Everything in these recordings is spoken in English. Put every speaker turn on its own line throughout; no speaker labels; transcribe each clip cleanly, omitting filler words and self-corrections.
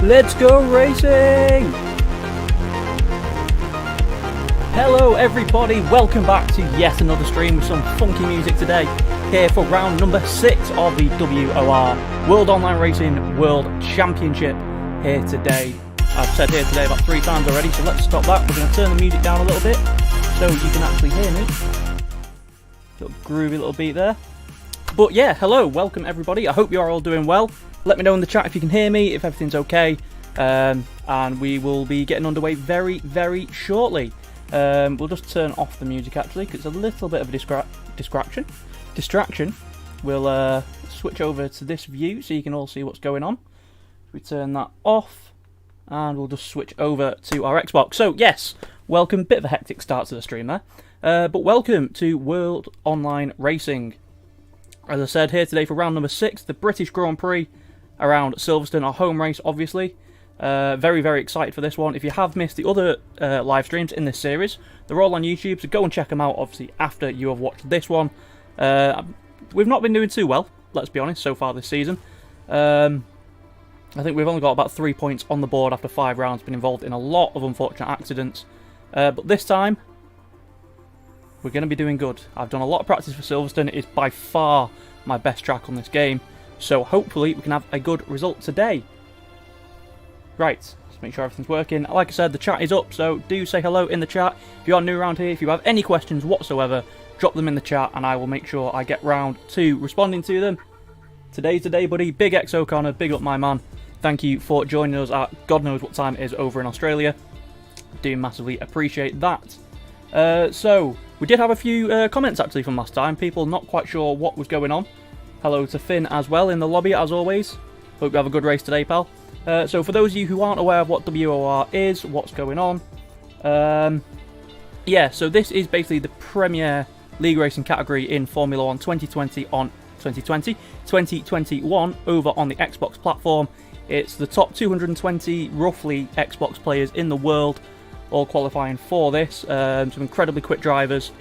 Let's go racing! Hello everybody, welcome back to yet another stream with some funky music today. Here for round number 6 of the WOR World Online Racing World Championship here today. I've said here today about 3 times already, so let's stop that. We're going to turn the music down a little bit so you can actually hear me. Little groovy little beat there. But yeah, hello, welcome everybody. I hope you are all doing well. Let me know in the chat if you can hear me, if everything's okay. And we will be getting underway very, very shortly. We'll just turn off the music actually, because it's a little bit of a distraction. We'll switch over to this view so you can all see what's going on. We turn that off, and we'll just switch over to our Xbox. So yes, welcome. Bit of a hectic start to the stream there, but welcome to World Online Racing. As I said, here today for round number 6, the British Grand Prix around Silverstone, our home race, obviously. Very, very excited for this one. If you have missed the other live streams in this series, they're all on YouTube, so go and check them out, obviously, after you have watched this one. We've not been doing too well, let's be honest, so far this season. I think we've only got about 3 points on the board after 5 rounds, been involved in a lot of unfortunate accidents. But this time, we're going to be doing good. I've done a lot of practice for Silverstone. It is by far my best track on this game, so hopefully we can have a good result today. Right, let's make sure everything's working. Like I said, the chat is up, so do say hello in the chat. If you are new around here, if you have any questions whatsoever, drop them in the chat and I will make sure I get round to responding to them. Today's the day, buddy. Big X O'Connor, big up my man. Thank you for joining us at God knows what time it is over in Australia. Do massively appreciate that. So, we did have a few comments actually from last time. People not quite sure what was going on. Hello to Finn as well in the lobby as always. Hope you have a good race today, pal. So for those of you who aren't aware of what WOR is, what's going on, yeah, so this is basically the Premier League Racing category in Formula 1 2021 over on the Xbox platform. It's the top 220, roughly, Xbox players in the world, all qualifying for this. Some incredibly quick drivers.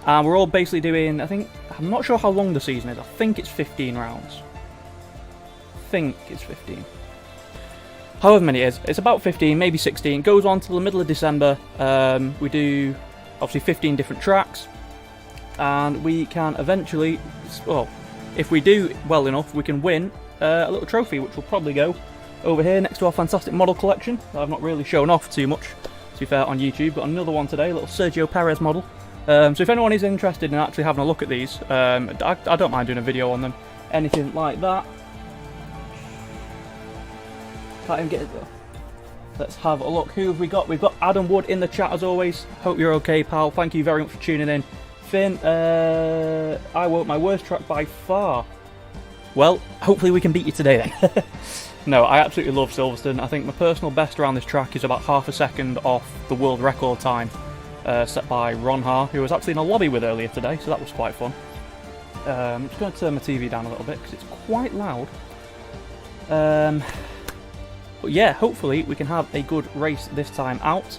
And we're all basically doing, I'm not sure how long the season is. I think it's 15 rounds. I think it's 15. However many it is, it's about 15, maybe 16. It goes on till the middle of December. We do, obviously, 15 different tracks. And we can eventually, well, if we do well enough, we can win a little trophy, which will probably go over here next to our fantastic model collection that I've not really shown off too much, to be fair, on YouTube. Got another one today, a little Sergio Perez model. So if anyone is interested in actually having a look at these, I don't mind doing a video on them, anything like that. Can't even get it though. Let's have a look. Who have we got? We've got Adam Wood in the chat as always. Hope you're okay, pal. Thank you very much for tuning in. Finn, I wrote my worst track by far. Well, hopefully we can beat you today then. No, I absolutely love Silverstone. I think my personal best around this track is about half a second off the world record time set by Ron Ha, who I was actually in a lobby with earlier today, so that was quite fun. I'm just going to turn my TV down a little bit because it's quite loud. But yeah, hopefully we can have a good race this time out.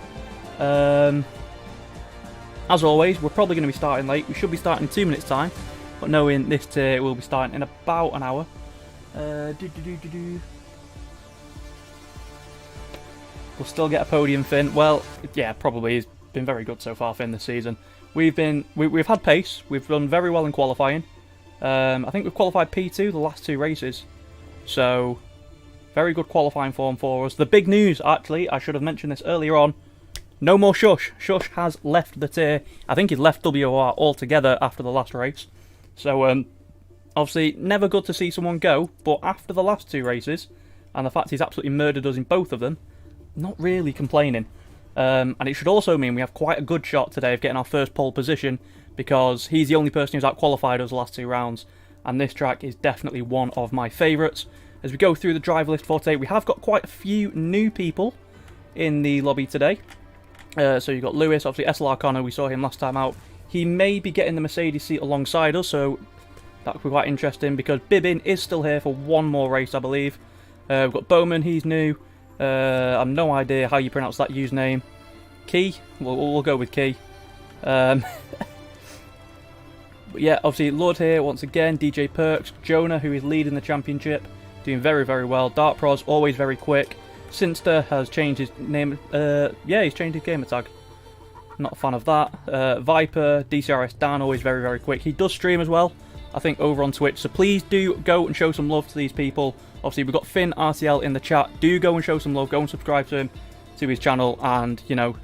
As always, we're probably going to be starting late. We should be starting in 2 minutes time, but knowing this tier, we'll be starting in about an hour. We'll still get a podium, Finn. Well, yeah, probably. He's been very good so far, Finn, this season. We've had pace. We've done very well in qualifying. I think we've qualified P2 the last 2 races. So, very good qualifying form for us. The big news, actually, I should have mentioned this earlier on. No more Shush. Shush has left the tier. I think he's left WOR altogether after the last race. So, obviously, never good to see someone go. But after the last 2 races, and the fact he's absolutely murdered us in both of them, not really complaining. And it should also mean we have quite a good shot today of getting our first pole position, because he's the only person who's out-qualified us the last 2 rounds. And this track is definitely one of my favourites. As we go through the driver list for today, we have got quite a few new people in the lobby today. So you've got Lewis, obviously SLR Connor, we saw him last time out. He may be getting the Mercedes seat alongside us, so that could be quite interesting, because Bibbin is still here for one more race, I believe. We've got Bowman, he's new. I have no idea how you pronounce that username. Key? We'll go with Key. But yeah, obviously Lord here once again, DJ Perks, Jonah, who is leading the championship, doing very, very well. Dart Pros, always very quick. Sinster has changed his name. Yeah, he's changed his gamer tag. Not a fan of that. Viper, DCRS Dan, always very, very quick. He does stream as well, I think, over on Twitch. So please do go and show some love to these people. Obviously, we've got Finn RTL in the chat. Do go and show some love. Go and subscribe to him, to his channel, and, you know,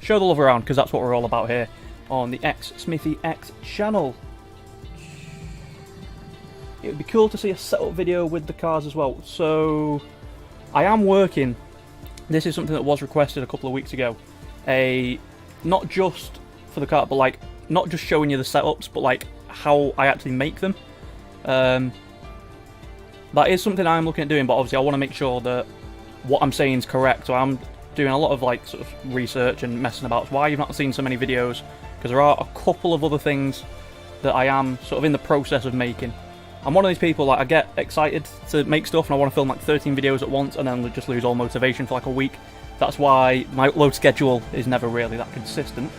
show the love around, because that's what we're all about here on the xSmithyx channel. It would be cool to see a setup video with the cars as well. So, I am working. This is something that was requested a couple of weeks ago. Not just for the car, but like, not just showing you the setups, but like how I actually make them. That is something I'm looking at doing, but obviously I want to make sure that what I'm saying is correct. So I'm doing a lot of like sort of research and messing about. It's why you've not seen so many videos, because there are a couple of other things that I am sort of in the process of making. I'm one of these people, like, I get excited to make stuff and I want to film like 13 videos at once and then just lose all motivation for like a week. That's why my upload schedule is never really that consistent.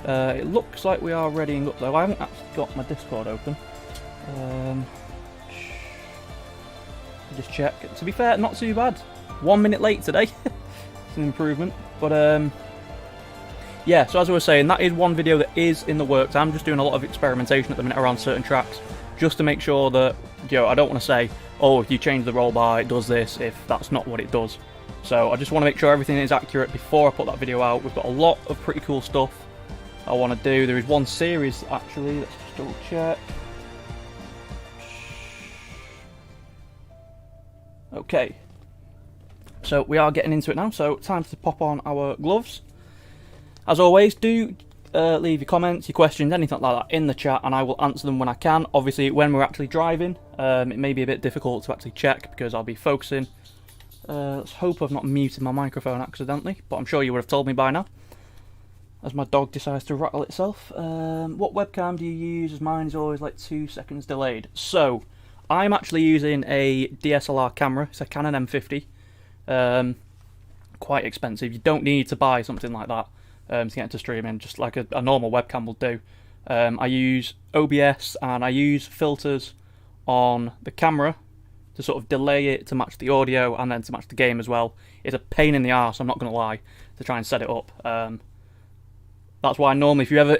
It looks like we are readying up though. I haven't actually got my Discord open. Just check. To be fair, not too bad. 1 minute late today. It's an improvement. But yeah, so as I was saying, that is one video that is in the works. I'm just doing a lot of experimentation at the minute around certain tracks, just to make sure that, you know, I don't want to say, oh, if you change the roll bar, it does this, if that's not what it does. So I just want to make sure everything is accurate before I put that video out. We've got a lot of pretty cool stuff I want to do. There is one series, actually. Let's just double check. Okay. So we are getting into it now. So time to pop on our gloves. As always, do leave your comments, your questions, anything like that in the chat, and I will answer them when I can. Obviously, when we're actually driving, it may be a bit difficult to actually check because I'll be focusing. Let's hope I've not muted my microphone accidentally, but I'm sure you would have told me by now, as my dog decides to rattle itself. What webcam do you use? As mine is always like 2 seconds delayed. So, I'm actually using a DSLR camera. It's a Canon M50. Quite expensive. You don't need to buy something like that to get into streaming. Just like a normal webcam will do. I use OBS and I use filters on the camera to sort of delay it to match the audio and then to match the game as well. It's a pain in the arse, I'm not going to lie, to try and set it up. That's why normally, if you ever...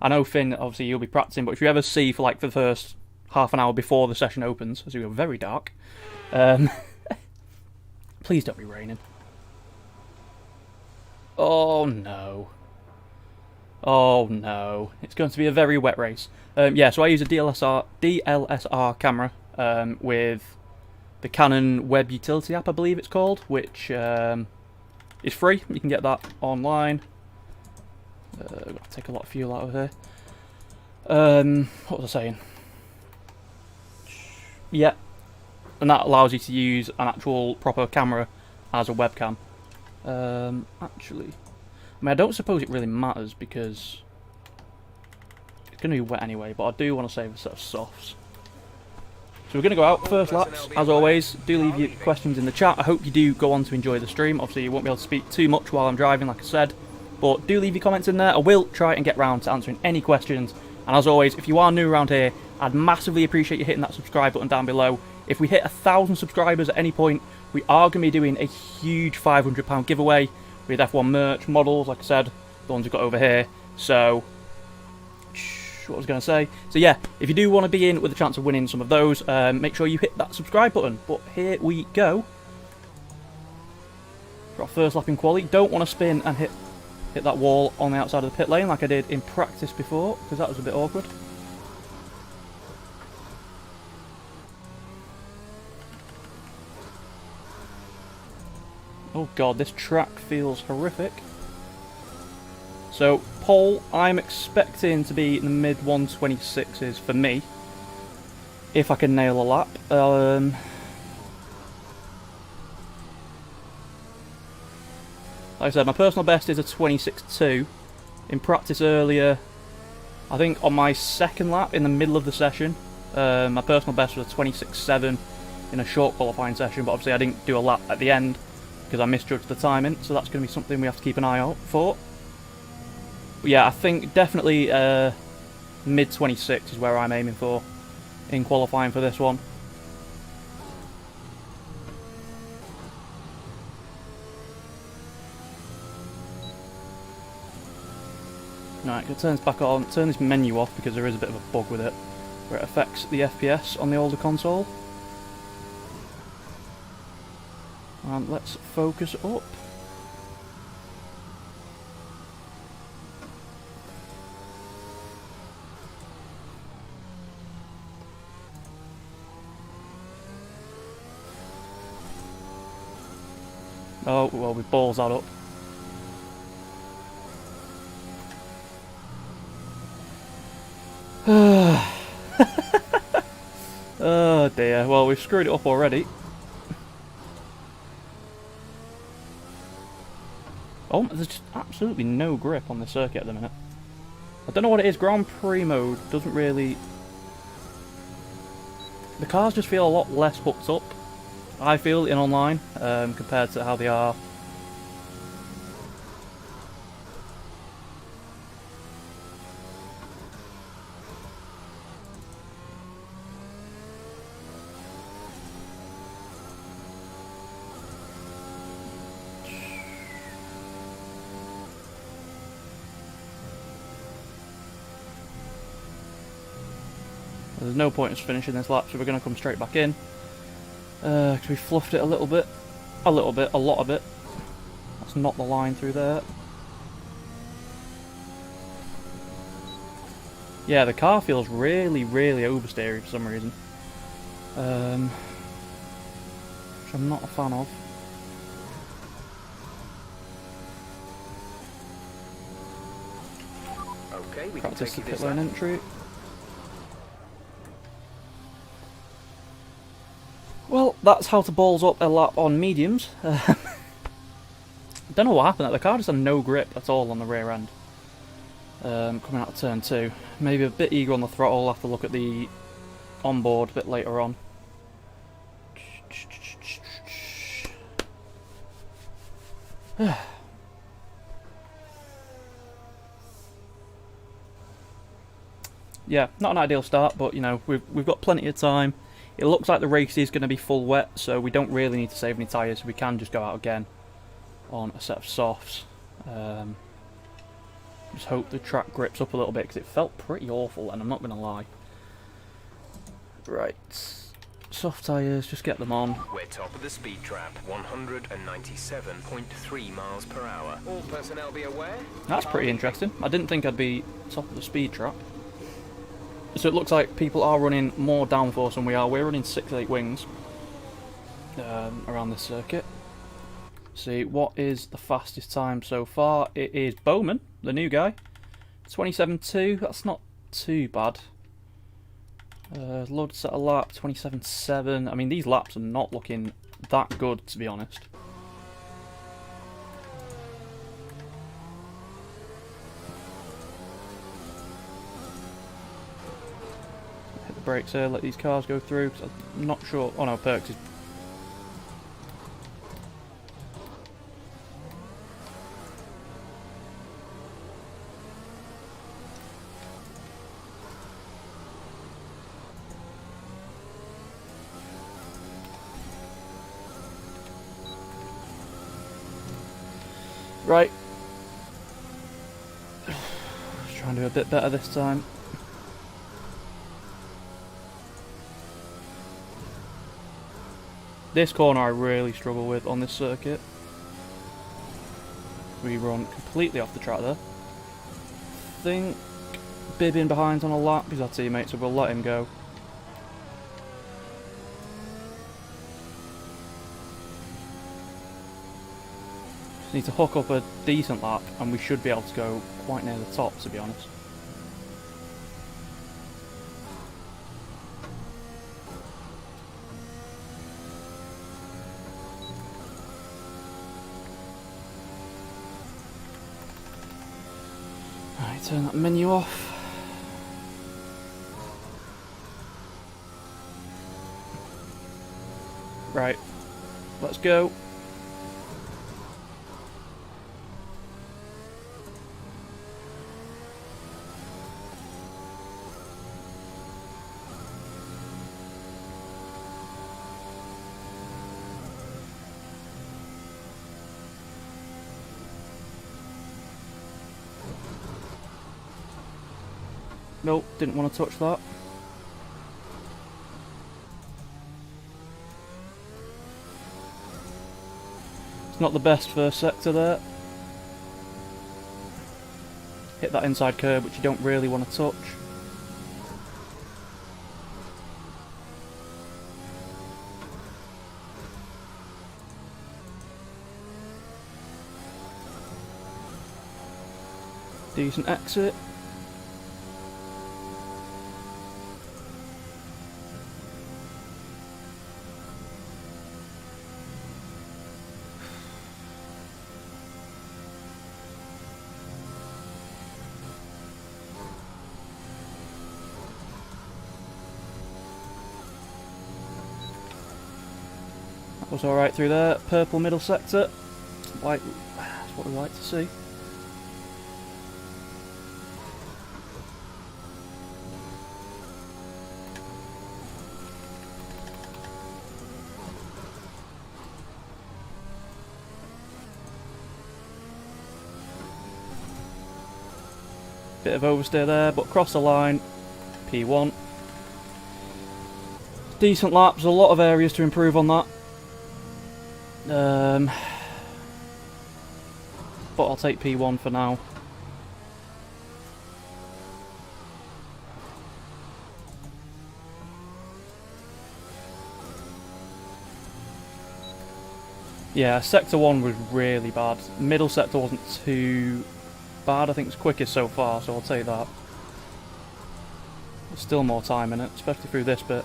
I know Finn, obviously you'll be practicing, but if you ever see for like the first half an hour before the session opens, as we go very dark, please don't be raining. Oh no. Oh no. It's going to be a very wet race. Yeah, so I use a DLSR camera with the Canon Web Utility app, I believe it's called, which is free. You can get that online. I've got to take a lot of fuel out of here. What was I saying? Yeah, and that allows you to use an actual proper camera as a webcam. Actually, I mean, I don't suppose it really matters because it's going to be wet anyway, but I do want to save a set of softs. So we're going to go out, first laps, as always. Do leave your questions in the chat. I hope you do go on to enjoy the stream. Obviously, you won't be able to speak too much while I'm driving, like I said. But do leave your comments in there. I will try and get round to answering any questions. And as always, if you are new around here, I'd massively appreciate you hitting that subscribe button down below. If we hit 1,000 subscribers at any point, we are going to be doing a huge £500 giveaway with F1 merch, models, like I said, the ones we've got over here. So, what was I going to say? So yeah, if you do want to be in with a chance of winning some of those, make sure you hit that subscribe button. But here we go. For our first lap in quali, don't want to spin and hit that wall on the outside of the pit lane like I did in practice before, because that was a bit awkward. Oh god, this track feels horrific. So, pole, I'm expecting to be in the mid 126s for me, if I can nail a lap. Like I said, my personal best is a 26.2. In practice earlier, I think on my second lap in the middle of the session, my personal best was a 26.7 in a short qualifying session, but obviously I didn't do a lap at the end because I misjudged the timing, so that's going to be something we have to keep an eye out for. But yeah, I think definitely mid 26 is where I'm aiming for in qualifying for this one. Right, it turns back on. Turn this menu off because there is a bit of a bug with it, where it affects the FPS on the older console. And let's focus up. Oh, well, we balls that up. Oh dear, well, we've screwed it up already. Oh, there's just absolutely no grip on the circuit at the minute. I don't know what it is, Grand Prix mode doesn't really... The cars just feel a lot less hooked up, I feel, in online, compared to how they are. There's no point in us finishing this lap, so we're going to come straight back in. Because we fluffed it a little bit. A lot of it. That's not the line through there. Yeah, the car feels really, really oversteery for some reason. Which I'm not a fan of.
Okay, we
Practice the
can take
pit lane entry. Well, that's how to balls up a lap on mediums. Don't know what happened. The car just had no grip at all on the rear end. Coming out of turn 2. Maybe a bit eager on the throttle. I'll have to look at the onboard a bit later on. Yeah, not an ideal start, but you know, we've got plenty of time. It looks like the race is going to be full wet, so we don't really need to save any tyres. We can just go out again on a set of softs. Just hope the track grips up a little bit, because it felt pretty awful, and I'm not going to lie. Right, soft tyres, just get them on.
We're top of the speed trap, 197.3 miles per hour. All personnel be aware.
That's pretty interesting. I didn't think I'd be top of the speed trap. So it looks like people are running more downforce than we are. We're running 6.8 wings around this circuit. See, what is the fastest time so far? It is Bowman, the new guy. 27.2, that's not too bad. Load set a lap, 27.7. I mean, these laps are not looking that good, to be honest. Hit the brakes here, let these cars go through, because I'm not sure. Oh no, Perks is... Right. Let's try and do a bit better this time. This corner I really struggle with on this circuit. We run completely off the track there. Think bibbing behind on a lap, he's our teammate, so we'll let him go. Need to hook up a decent lap and we should be able to go quite near the top, to be honest. Alright, turn that menu off. Right, let's go. Nope, didn't want to touch that. It's not the best first sector there. Hit that inside curb, which you don't really want to touch. Decent exit. That was alright through there. Purple middle sector. White, that's what we like to see. Bit of oversteer there, but across the line, P1. Decent laps, a lot of areas to improve on that. But I'll take P1 for now. Yeah, sector 1 was really bad. Middle sector wasn't too bad. I think it's quickest so far, so I'll take that. There's still more time in it, especially through this bit.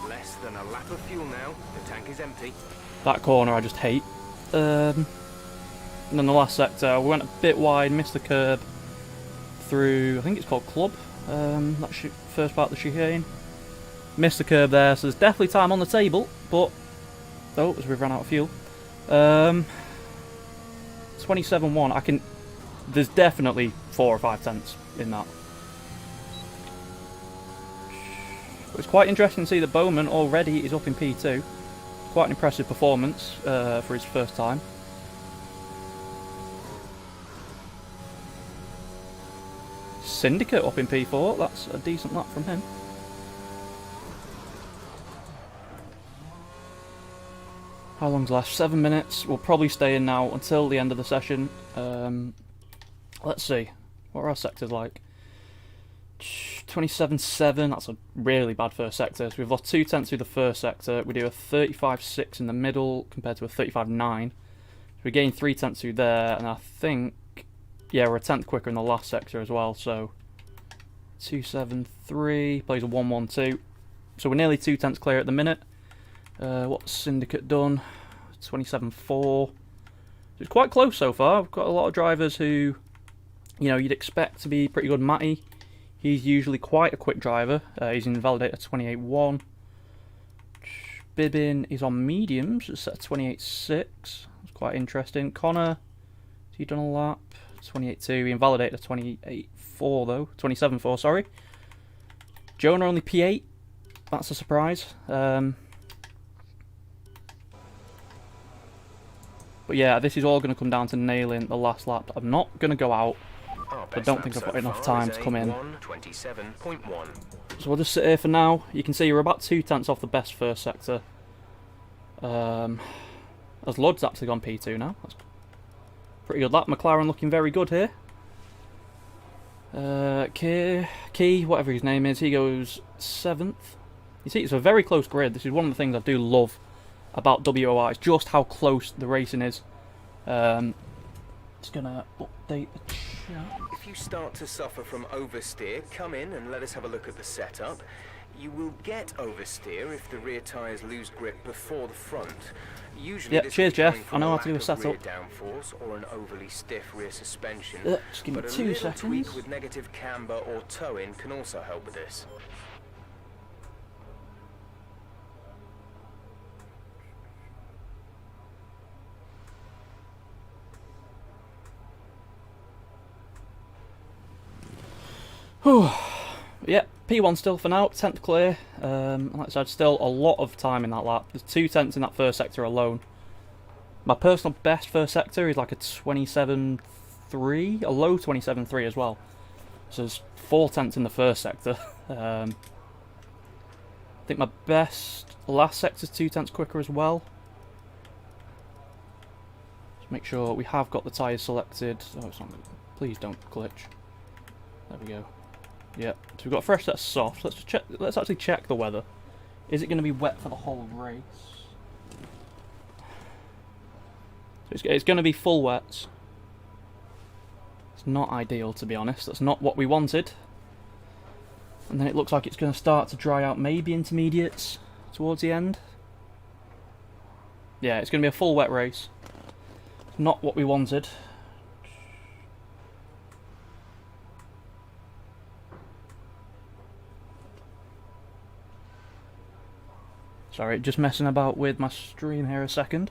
Less than a lap of fuel now. The tank is empty.
That corner I just hate. And then the last sector, we went a bit wide, missed the curb through, I think it's called Club, that first part of the chicane. Missed the curb there, so there's definitely time on the table, but, oh, as we've run out of fuel. 27.1, there's definitely 4 or 5 tenths in that. But it's quite interesting to see that Bowman already is up in P2. Quite an impressive performance for his first time. Syndicate up in P4, that's a decent lap from him. How long's left? 7 minutes. We'll probably stay in now until the end of the session. Let's see. What are our sectors like? 27.7. That's a really bad first sector. So we've lost 2 tenths through the first sector. We do a 35.6 in the middle compared to a 35.9. So we gain 3 tenths through there, and I think, yeah, we're a tenth quicker in the last sector as well. So 2.73 plays a 1.12. So we're nearly 2 tenths clear at the minute. What's Syndicate done? 27.4. So it's quite close so far. We've got a lot of drivers who, you know, you'd expect to be pretty good. Matty, he's usually quite a quick driver. He's in Validator 28.1. Bibbin is on mediums. It's at 28.6. It's quite interesting. Connor, has he done a lap? 28.2. He invalidated 28.4 though. 27.4, sorry. Jonah only P8. That's a surprise. But yeah, this is all going to come down to nailing the last lap. I'm not going to go out. I don't think I've got enough time to come in. So we'll just sit here for now. You can see we're about 2 tenths off the best first sector. As Lud's actually gone P2 now. That's pretty good lap. McLaren looking very good here. Key, whatever his name is, he goes 7th. You see, it's a very close grid. This is one of the things I do love about WOR. It's just how close the racing is. Just gonna update the chat.
If you start to suffer from oversteer, come in and let us have a look at the setup. You will get oversteer if the rear tyres lose grip before the front. Usually,
yeah, cheers, Jeff. I know how to do a setup.
Downforce or an overly stiff rear suspension.
Just give me 2 seconds.
Tweak with negative camber or toe-in can also help with this.
Yeah, P1 still for now, 10th clear. Like I said, still a lot of time in that lap. There's 2 tenths in that first sector alone. My personal best first sector is like a 27.3, 27.3, a low 27.3 as well. So there's 4 tenths in the first sector. I think my best last sector's 2 tenths quicker as well. Just make sure we have got the tyres selected. Oh, it's not. Please don't glitch. There we go. Yep. So we've got a fresh set of softs. Let's check. Let's actually check the weather. Is it going to be wet for the whole race? It's going to be full wets. It's not ideal, to be honest. That's not what we wanted. And then it looks like it's going to start to dry out, maybe intermediates towards the end. Yeah, it's going to be a full wet race. It's not what we wanted. Sorry, just messing about with my stream here a second.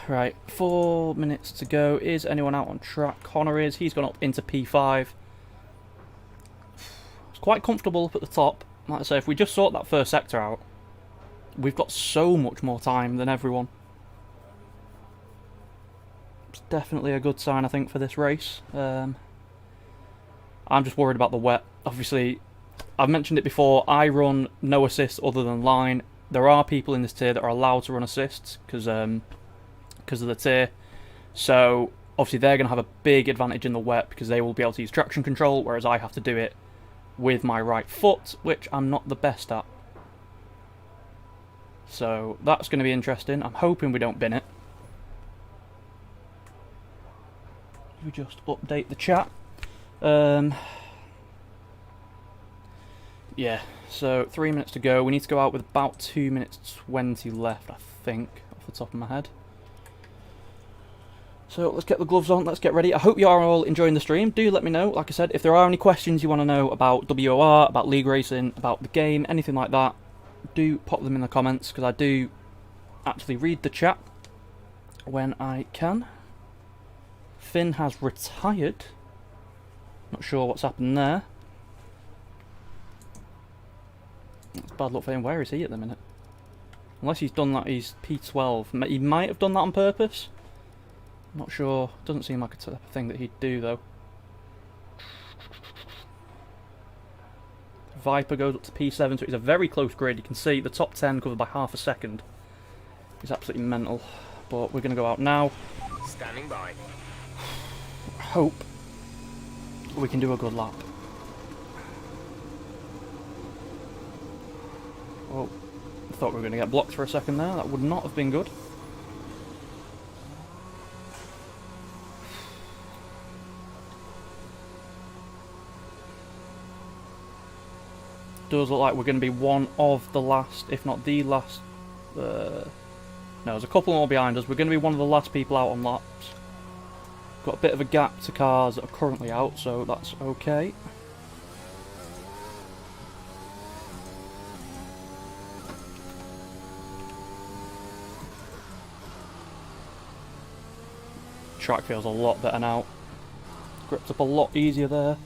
Right, 4 minutes to go. Is anyone out on track? Connor is. He's gone up into P5. It's quite comfortable up at the top. Like I say, if we just sort that first sector out, we've got so much more time than everyone. It's definitely a good sign, I think, for this race. I'm just worried about the wet. Obviously, I've mentioned it before, I run no assists other than line. There are people in this tier that are allowed to run assists because of the tier. So obviously they're going to have a big advantage in the wet because they will be able to use traction control, whereas I have to do it with my right foot, which I'm not the best at. So that's going to be interesting. I'm hoping we don't bin it. We just update the chat. Yeah, so 3 minutes to go. We need to go out with about 2 minutes 20 left, I think, off the top of my head. So let's get the gloves on, let's get ready. I hope you are all enjoying the stream. Do let me know, like I said, if there are any questions you want to know about WOR, about league racing, about the game, anything like that, do pop them in the comments, because I do actually read the chat when I can. Finn has retired. Not sure what's happened there. That's bad luck for him. Where is he at the minute? Unless he's done that, he's P12. He might have done that on purpose. Not sure. Doesn't seem like a type of thing that he'd do, though. Viper goes up to P7, so it's a very close grid. You can see the top 10 covered by half a second. He's absolutely mental. But we're going to go out now.
Standing by.
Hope we can do a good lap. Oh, I thought we were going to get blocked for a second there. That would not have been good. Does look like we're going to be one of the last, if not the last. No, there's a couple more behind us. We're going to be one of the last people out on laps. Got a bit of a gap to cars that are currently out, so that's okay. Track feels a lot better now. Gripped up a lot easier there.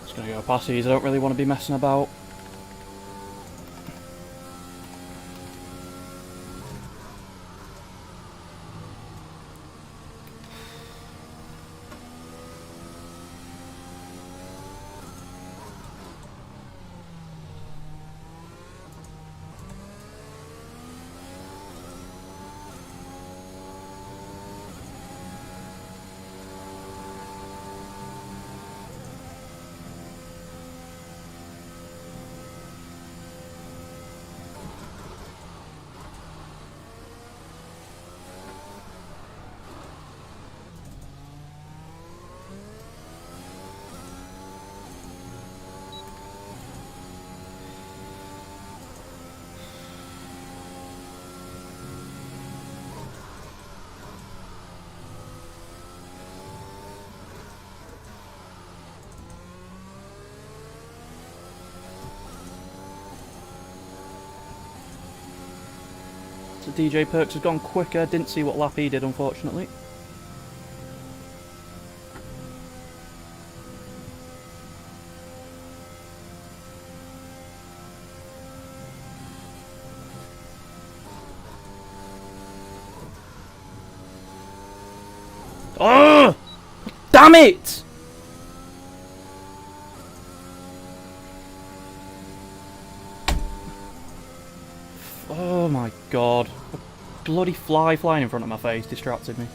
Just gonna go past these, I don't really want to be messing about. So DJ Perks has gone quicker. Didn't see what lap he did, unfortunately. Oh! Damn it! Oh my god. A bloody fly flying in front of my face distracted me.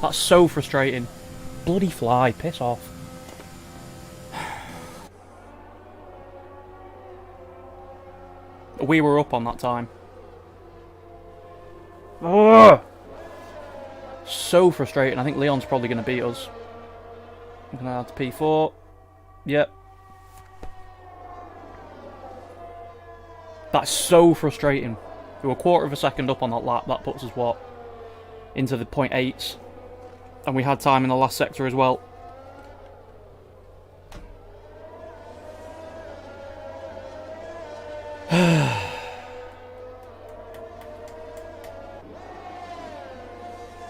That's so frustrating. Bloody fly, piss off. We were up on that time. Ugh! So frustrating. I think Leon's probably going to beat us. I'm going to add to P4. Yep. That's so frustrating. We were a quarter of a second up on that lap. That puts us, what? Into the 0.8s. And we had time in the last sector as well.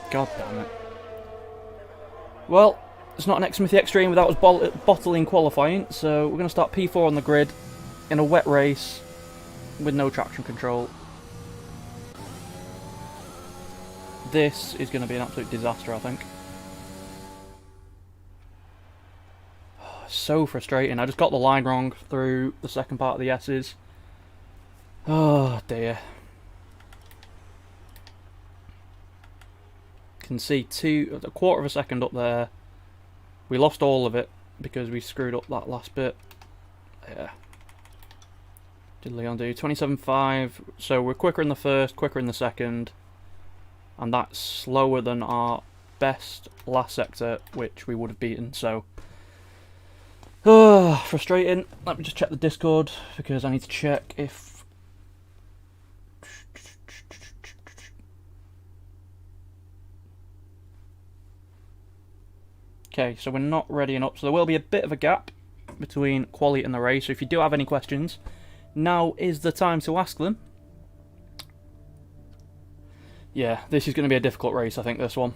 God damn it. Well, it's not an xSmithyx stream without us bottling qualifying, so we're going to start P4 on the grid in a wet race with no traction control. This is going to be an absolute disaster, I think. So frustrating. I just got the line wrong through the second part of the S's. Oh dear. Can see a quarter of a second up there. We lost all of it because we screwed up that last bit. Yeah. Did Leon do 27.5? So we're quicker in the first, quicker in the second, and that's slower than our best last sector, which we would have beaten. So. Frustrating. Let me just check the Discord because I need to check if... Okay, so we're not readying up, so there will be a bit of a gap between quali and the race. So if you do have any questions, now is the time to ask them. Yeah, this is going to be a difficult race, I think, this one.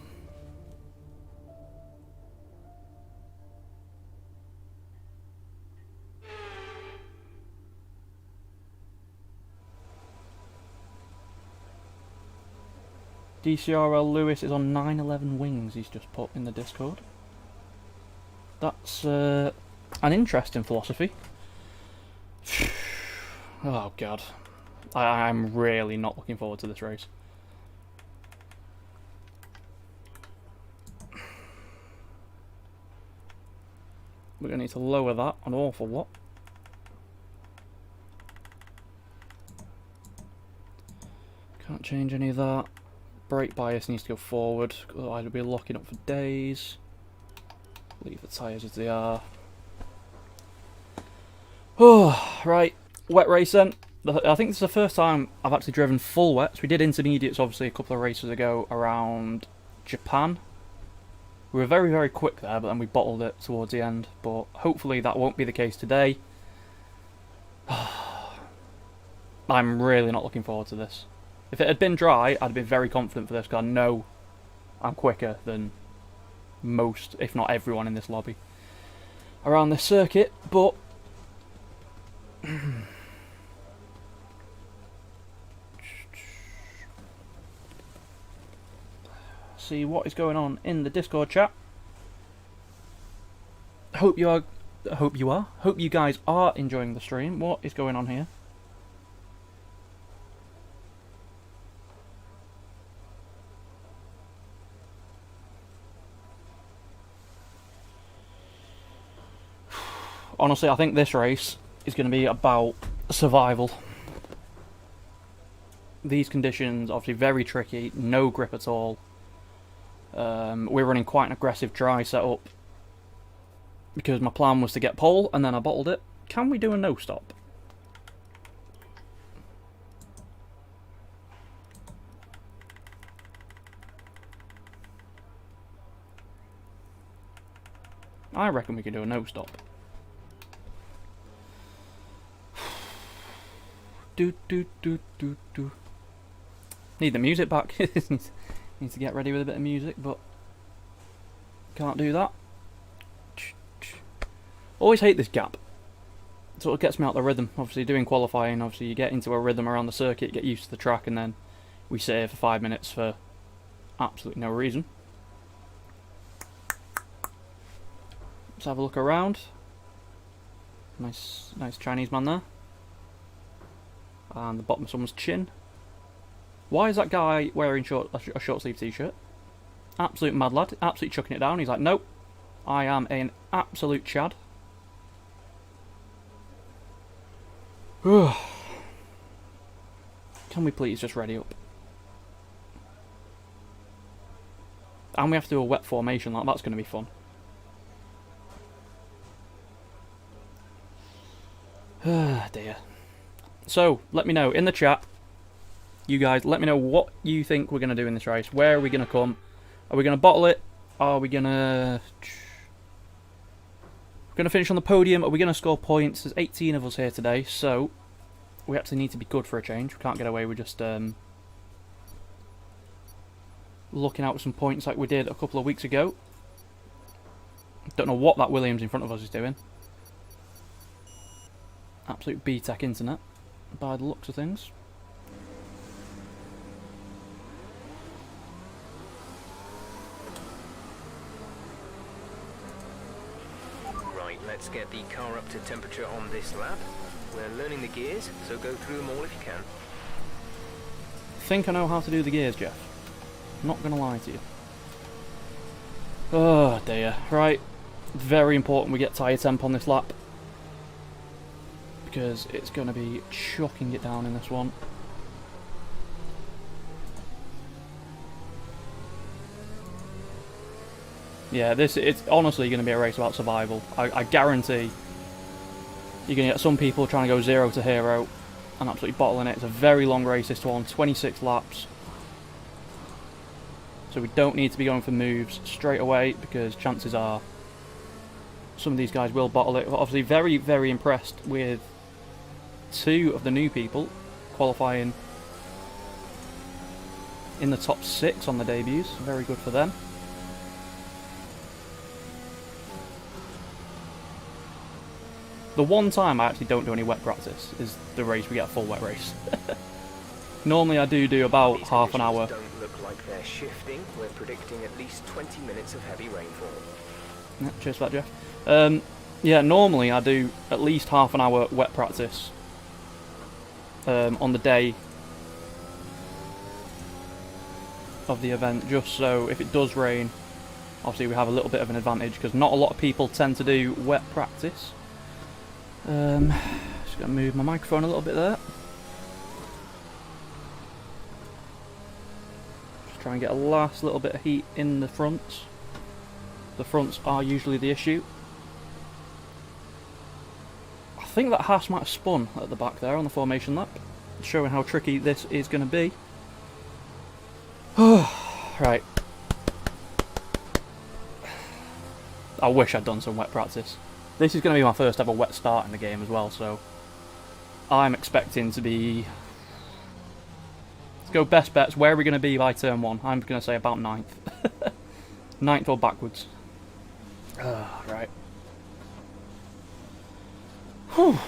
DCRL Lewis is on 911 wings, he's just put in the Discord. That's an interesting philosophy. Oh god. I'm really not looking forward to this race. We're going to need to lower that an awful lot. Can't change any of that. Brake bias needs to go forward, otherwise we'll be locking up for days. Leave the tyres as they are. Oh, right. Wet race then. I think this is the first time I've actually driven full wets. We did intermediates obviously a couple of races ago around Japan. We were very, very quick there, but then we bottled it towards the end. But hopefully that won't be the case today. I'm really not looking forward to this. If it had been dry, I'd have been very confident for this, because I know I'm quicker than most, if not everyone in this lobby around this circuit, but see what is going on in the Discord chat. Hope you guys are enjoying the stream. What is going on here? Honestly, I think this race is going to be about survival. These conditions, obviously very tricky, no grip at all. We're running quite an aggressive dry setup because my plan was to get pole and then I bottled it. Can we do a no stop? I reckon we can do a no stop. Do do do do do. Need the music back. Need to get ready with a bit of music, but can't do that. Always hate this gap. It sort of gets me out of the rhythm. Obviously doing qualifying, obviously you get into a rhythm around the circuit, get used to the track, and then we sit here for 5 minutes for absolutely no reason. Let's have a look around. Nice Chinese man there. And the bottom of someone's chin. Why is that guy wearing a short sleeve t-shirt? Absolute mad lad, absolutely chucking it down. He's like, nope, I am an absolute chad. Can we please just ready up? And we have to do a wet formation, like that's going to be fun. Dear. So, let me know in the chat, you guys, let me know what you think we're going to do in this race. Where are we going to come? Are we going to bottle it? Are we going to... We're going to finish on the podium? Are we going to score points? There's 18 of us here today, so we actually need to be good for a change. We can't get away with just looking out for some points like we did a couple of weeks ago. Don't know what that Williams in front of us is doing. Absolute B-Tech internet, by the looks of things.
Right, let's get the car up to temperature on this lap. We're learning the gears, so go through them all if you can.
I think I know how to do the gears, Jeff. I'm not going to lie to you. Oh dear. Right, very important we get tyre temp on this lap, because it's going to be chucking it down in this one. Yeah, it's honestly going to be a race about survival. I guarantee you're going to get some people trying to go 0 to hero and absolutely bottling it. It's a very long race, this one, 26 laps. So we don't need to be going for moves straight away, because chances are some of these guys will bottle it. We're obviously very, very impressed with 2 of the new people qualifying in the top 6 on the debuts. Very good for them. The one time I actually don't do any wet practice is the race we get a full wet race. Normally I do about half an hour.
Don't look like they're shifting. We're predicting at least 20 minutes of heavy rainfall.
Yeah, cheers for that, Jeff. Yeah, normally I do at least half an hour wet practice on the day of the event, just so if it does rain, obviously we have a little bit of an advantage, because not a lot of people tend to do wet practice. Just going to move my microphone a little bit there. Just try and get a last little bit of heat in the fronts. The fronts are usually the issue. I think that Haas might have spun at the back there on the formation lap, showing how tricky this is going to be. Right. I wish I'd done some wet practice. This is going to be my first ever wet start in the game as well, so I'm expecting to be... Let's go best bets. Where are we going to be by turn 1? I'm going to say about 9th. 9th or backwards. Right. Whew.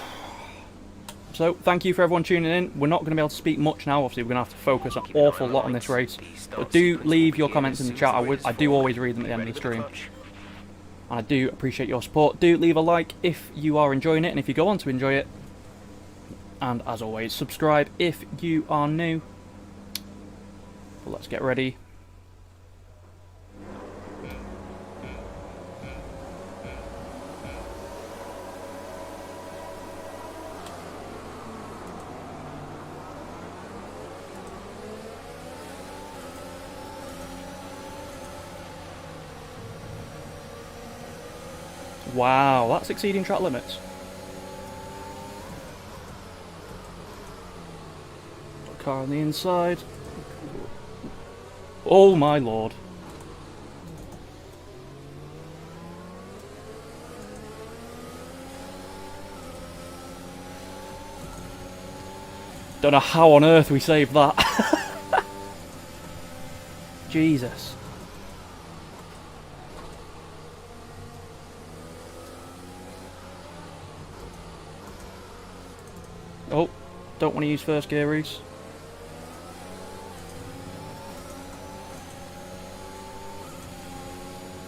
So, thank you for everyone tuning in. We're not going to be able to speak much now. Obviously, we're going to have to focus an awful lot on this race. But do leave your comments in the chat. I do always read them at the end of the stream. And I do appreciate your support. Do leave a like if you are enjoying it and if you go on to enjoy it. And as always, subscribe if you are new. But let's get ready. Wow, that's exceeding track limits. Car on the inside. Oh my lord. Don't know how on earth we saved that. Jesus. Oh, don't want to use first gear, Reese.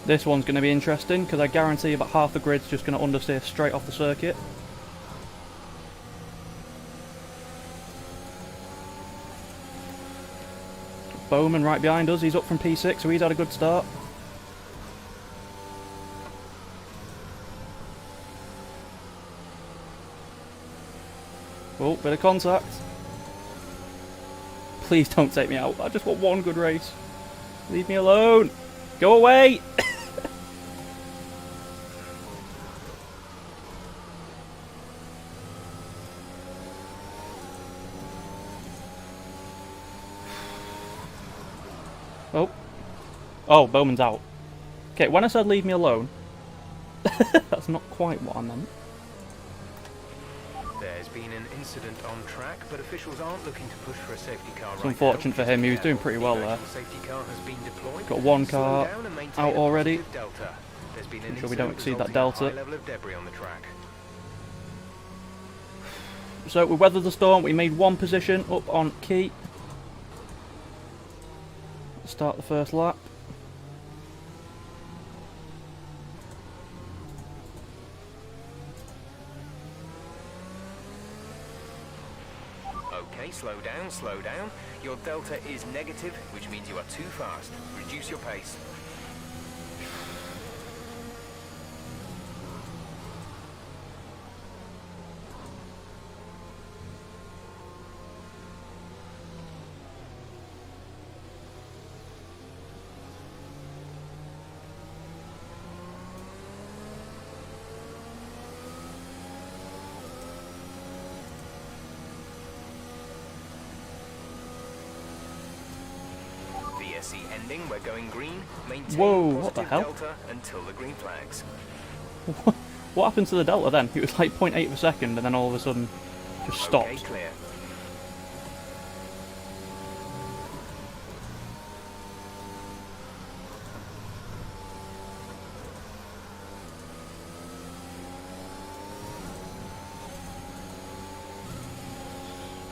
This one's going to be interesting because I guarantee about half the grid's just going to understeer straight off the circuit. Bowman right behind us, he's up from P6, so he's had a good start. Oh, bit of contact. Please don't take me out, I just want one good race. Leave me alone! Go away! Oh. Oh, Bowman's out. Okay, when I said leave me alone, that's not quite what I meant.
There's been an incident on track, but officials aren't looking to push for a safety car.
It's unfortunate for him, he was doing pretty well there.
Safety car has been deployed.
Got one car out already.
There's been
I'm sure we don't exceed that delta.
level of debris on the track.
So we weathered the storm, we made one position up on key. Start the first lap.
Okay, slow down, slow down. Your delta is negative, which means you are too fast. Reduce your pace. VSC ending, we're going green. Maintain
Whoa, what the
positive
hell?
delta until the green flags.
What happened to the delta then? It was like 0.8 of a second and then all of a sudden just stopped.
Okay, clear.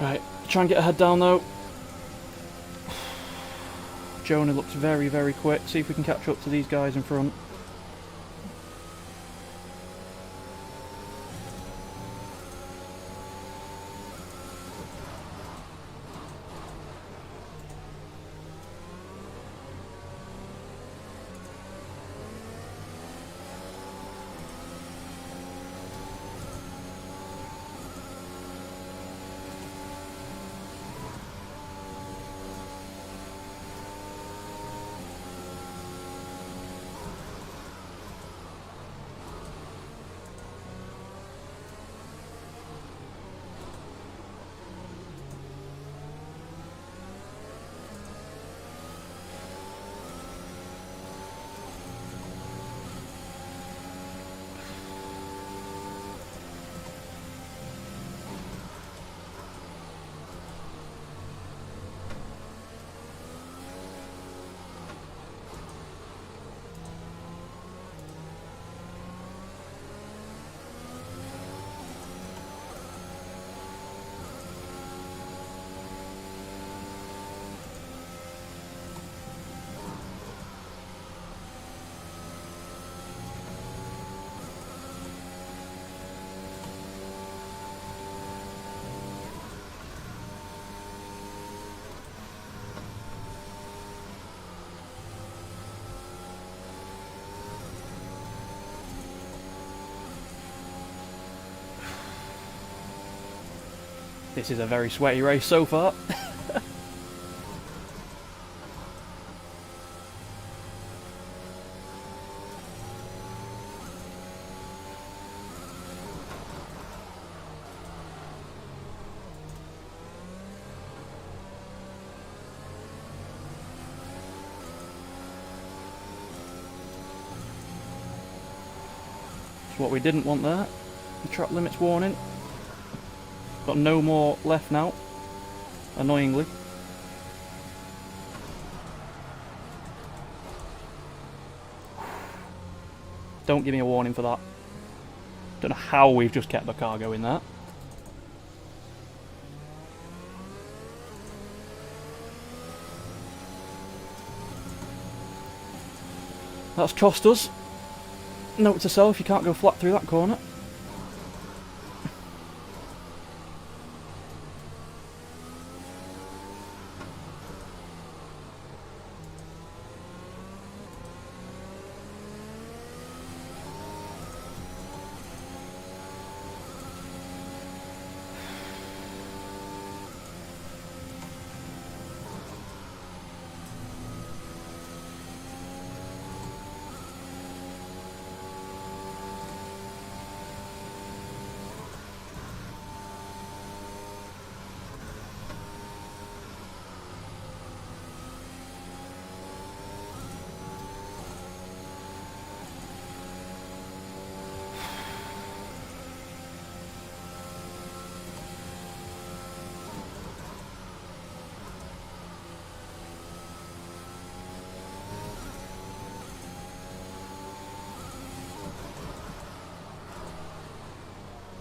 Right, try and get her head down though. Jonah looks very, very quick. See if we can catch up to these guys in front. This is a very sweaty race so far. That's what we didn't want there. The track limits warning. Got no more left now. annoyingly. Don't give me a warning for that. Don't know how we've just kept the cargo in there. That's cost us. Note to self, you can't go flat through that corner.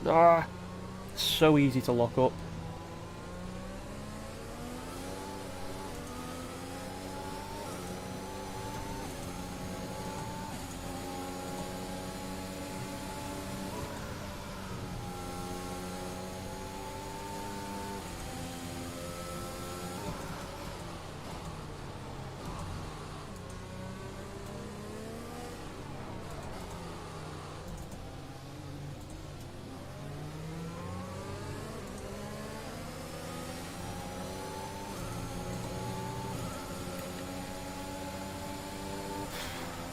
Ah, so easy to lock up.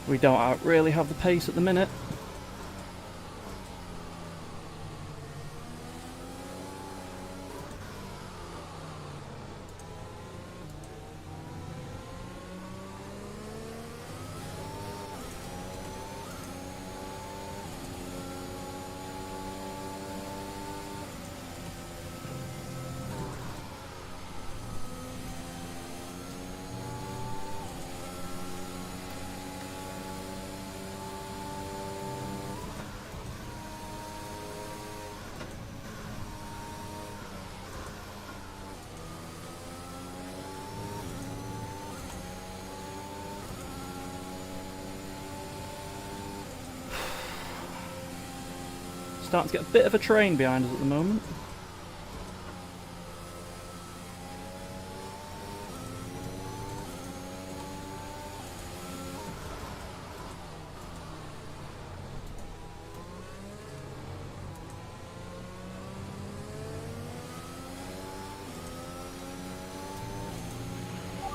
We don't really have the pace at the minute. Starting to get a bit of a train behind us at the moment.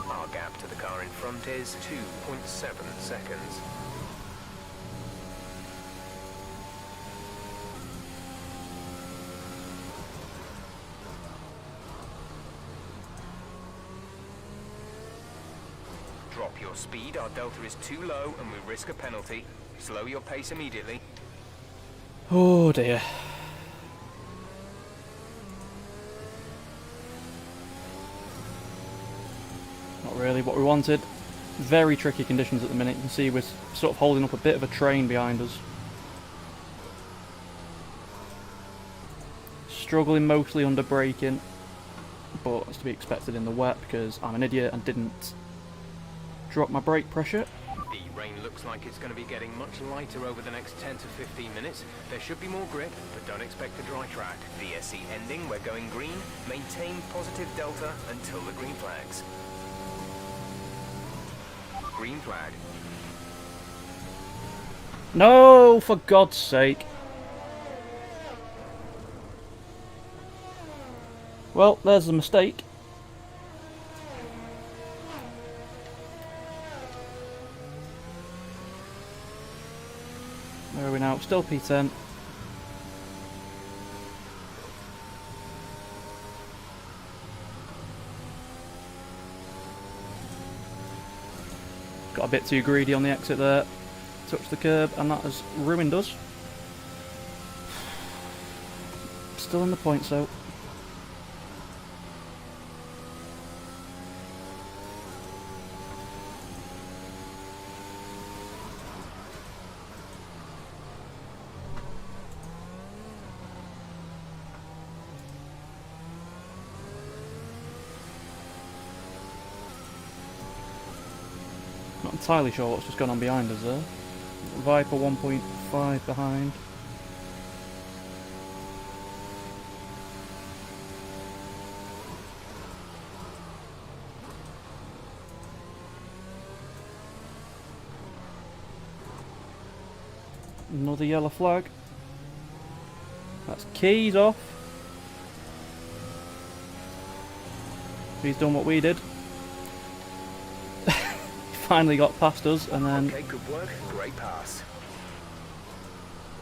Our gap to the car in front is 2.7 seconds. Drop your speed, our delta is too low and we risk a penalty. Slow your pace immediately.
Oh dear. Not really what we wanted. Very tricky conditions at the minute. You can see we're sort of holding up a bit of a train behind us. Struggling mostly under braking, but it's to be expected in the wet because I'm an idiot and didn't drop my brake pressure.
The rain looks like it's going to be getting much lighter over the next 10 to 15 minutes. There should be more grip, but don't expect a dry track. VSC ending, we're going green. Maintain positive delta until the green flags. Green flag.
No, for God's sake. Well, there's a mistake. Where are we now? Still P10. Got a bit too greedy on the exit there. Touched the curb and that has ruined us. Still in the points though. entirely sure what's just gone on behind us there. Viper 1.5 behind. Another yellow flag. That's Keys off. He's done what we did. Finally got past us and then
Okay, good work. Great pass.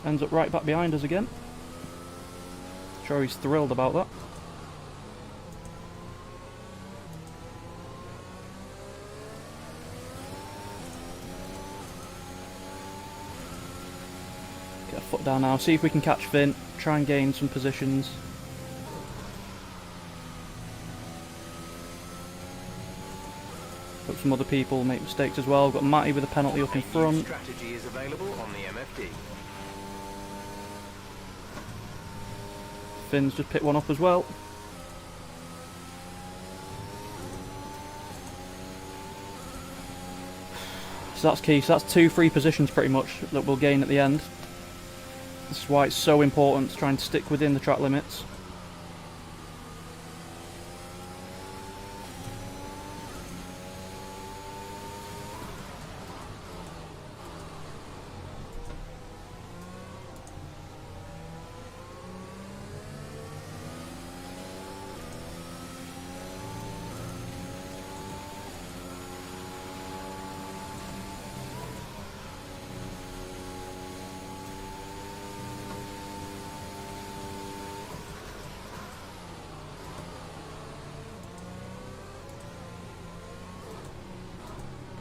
ends up right back behind us again. Sure he's thrilled about that. Get a foot down now, see if we can catch Finn, try and gain some positions. Hope some other people make mistakes as well. We've got Matty with a penalty up in front.
Strategy is available on the MFD.
Finn's just picked one up as well. So that's key. So that's 2 free positions pretty much that we'll gain at the end. This is why it's so important to try and stick within the track limits.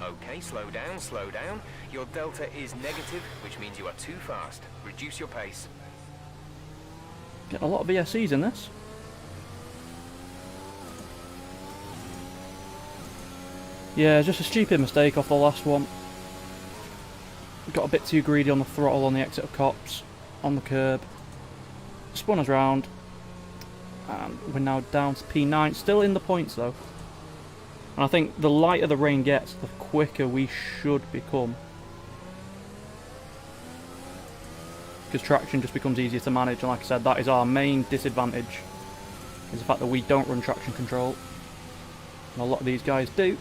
Okay, slow down, slow down. Your delta is negative, which means you are too fast. Reduce your pace.
Getting a lot of VSCs in this. Yeah, just a stupid mistake off the last one. Got a bit too greedy on the throttle on the exit of Cops, on the curb. Spun us round. And we're now down to P9. Still in the points though. And I think the lighter the rain gets, the quicker we should become. Because traction just becomes easier to manage, and like I said, that is our main disadvantage. Is the fact that we don't run traction control. And a lot of these guys do.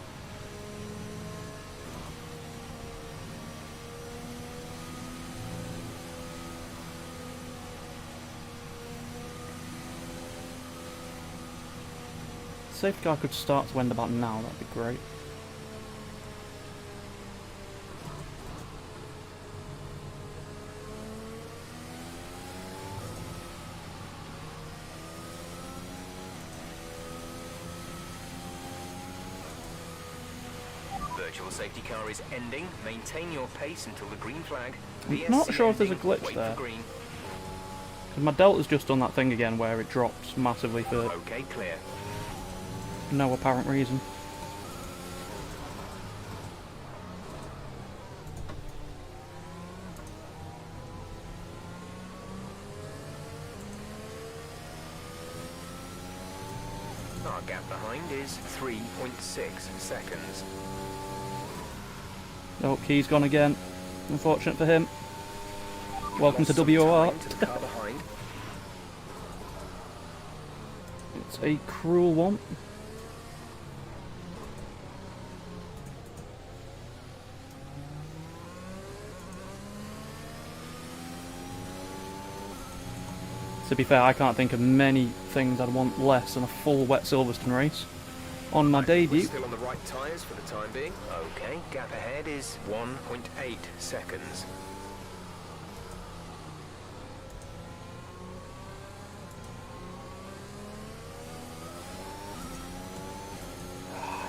Safety car could start to end about now, that'd be great.
Virtual safety car is ending. Maintain your pace until the green flag.
I'm not sure if there's a glitch there. Because my Delta's just done that thing again where it drops massively for
Okay, clear.
no apparent reason.
Our gap behind is 3.6 seconds.
Oh, Key's gone again. Unfortunate for him. Welcome to
Lost some
WOR.
time to the car behind.
It's a cruel one. To be fair, I can't think of many things I'd want less than a full wet Silverstone race on my
We're
debut.
still on the right tyres for the time being. Okay, gap ahead is 1.8 seconds.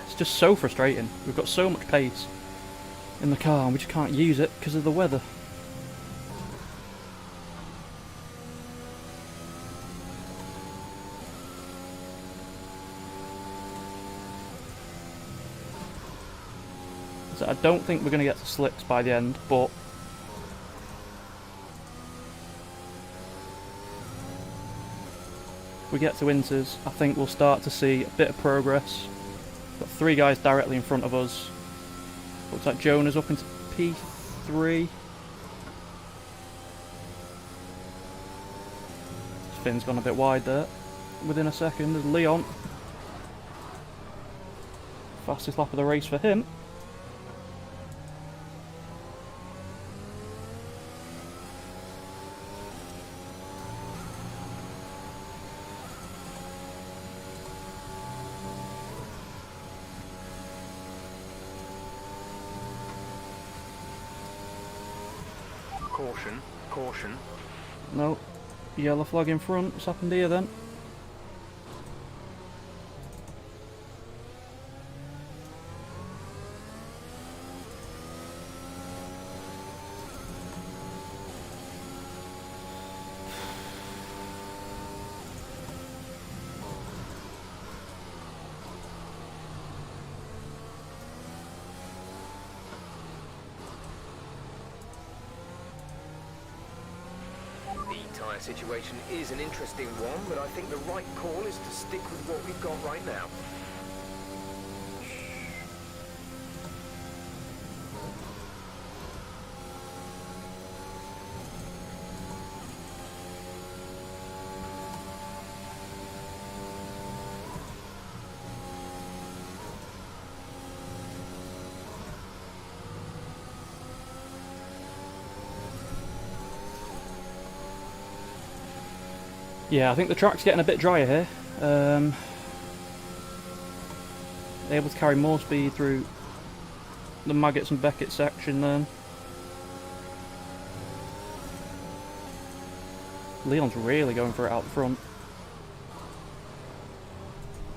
It's just so frustrating. We've got so much pace in the car and we just can't use it because of the weather. So I don't think we're going to get to slicks by the end, but if we get to inters, I think we'll start to see a bit of progress. Got 3 guys directly in front of us. Looks like Jonah's up into P3. Finn's gone a bit wide there. Within a second, there's Leon. Fastest lap of the race for him.
Caution, caution.
No. Yellow flag in front. What's happened here then?
Tyre situation is an interesting one, but I think the right call is to stick with what we've got right now.
Yeah, I think the track's getting a bit drier here. Able to carry more speed through the Maggots and Beckett section then. Leon's really going for it out front.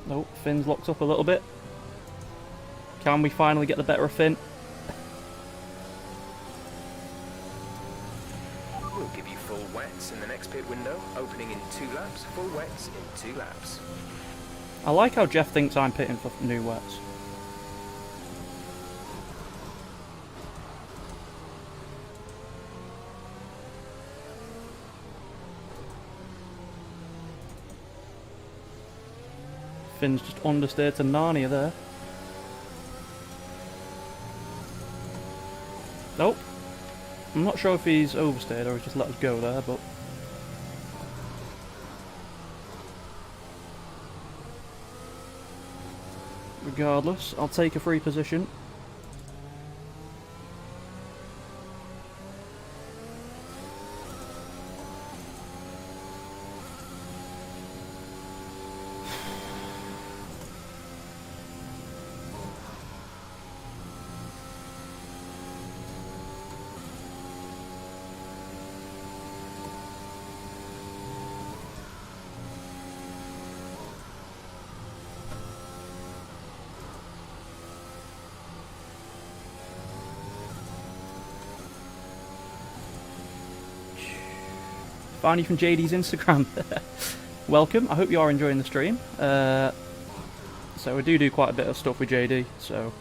Nope, Finn's locked up a little bit. Can we finally get the better of Finn?
We'll give you full wets in the next pit window, opening in 2 laps, full wets in 2 laps.
I like how Jeff thinks I'm pitting for new wets. Finn's just understeered to Narnia there. Nope. I'm not sure if he's oversteered or he's just let us go there, but... regardless, I'll take a free position. Finally from JD's Instagram. Welcome, I hope you are enjoying the stream. So we do quite a bit of stuff with JD, so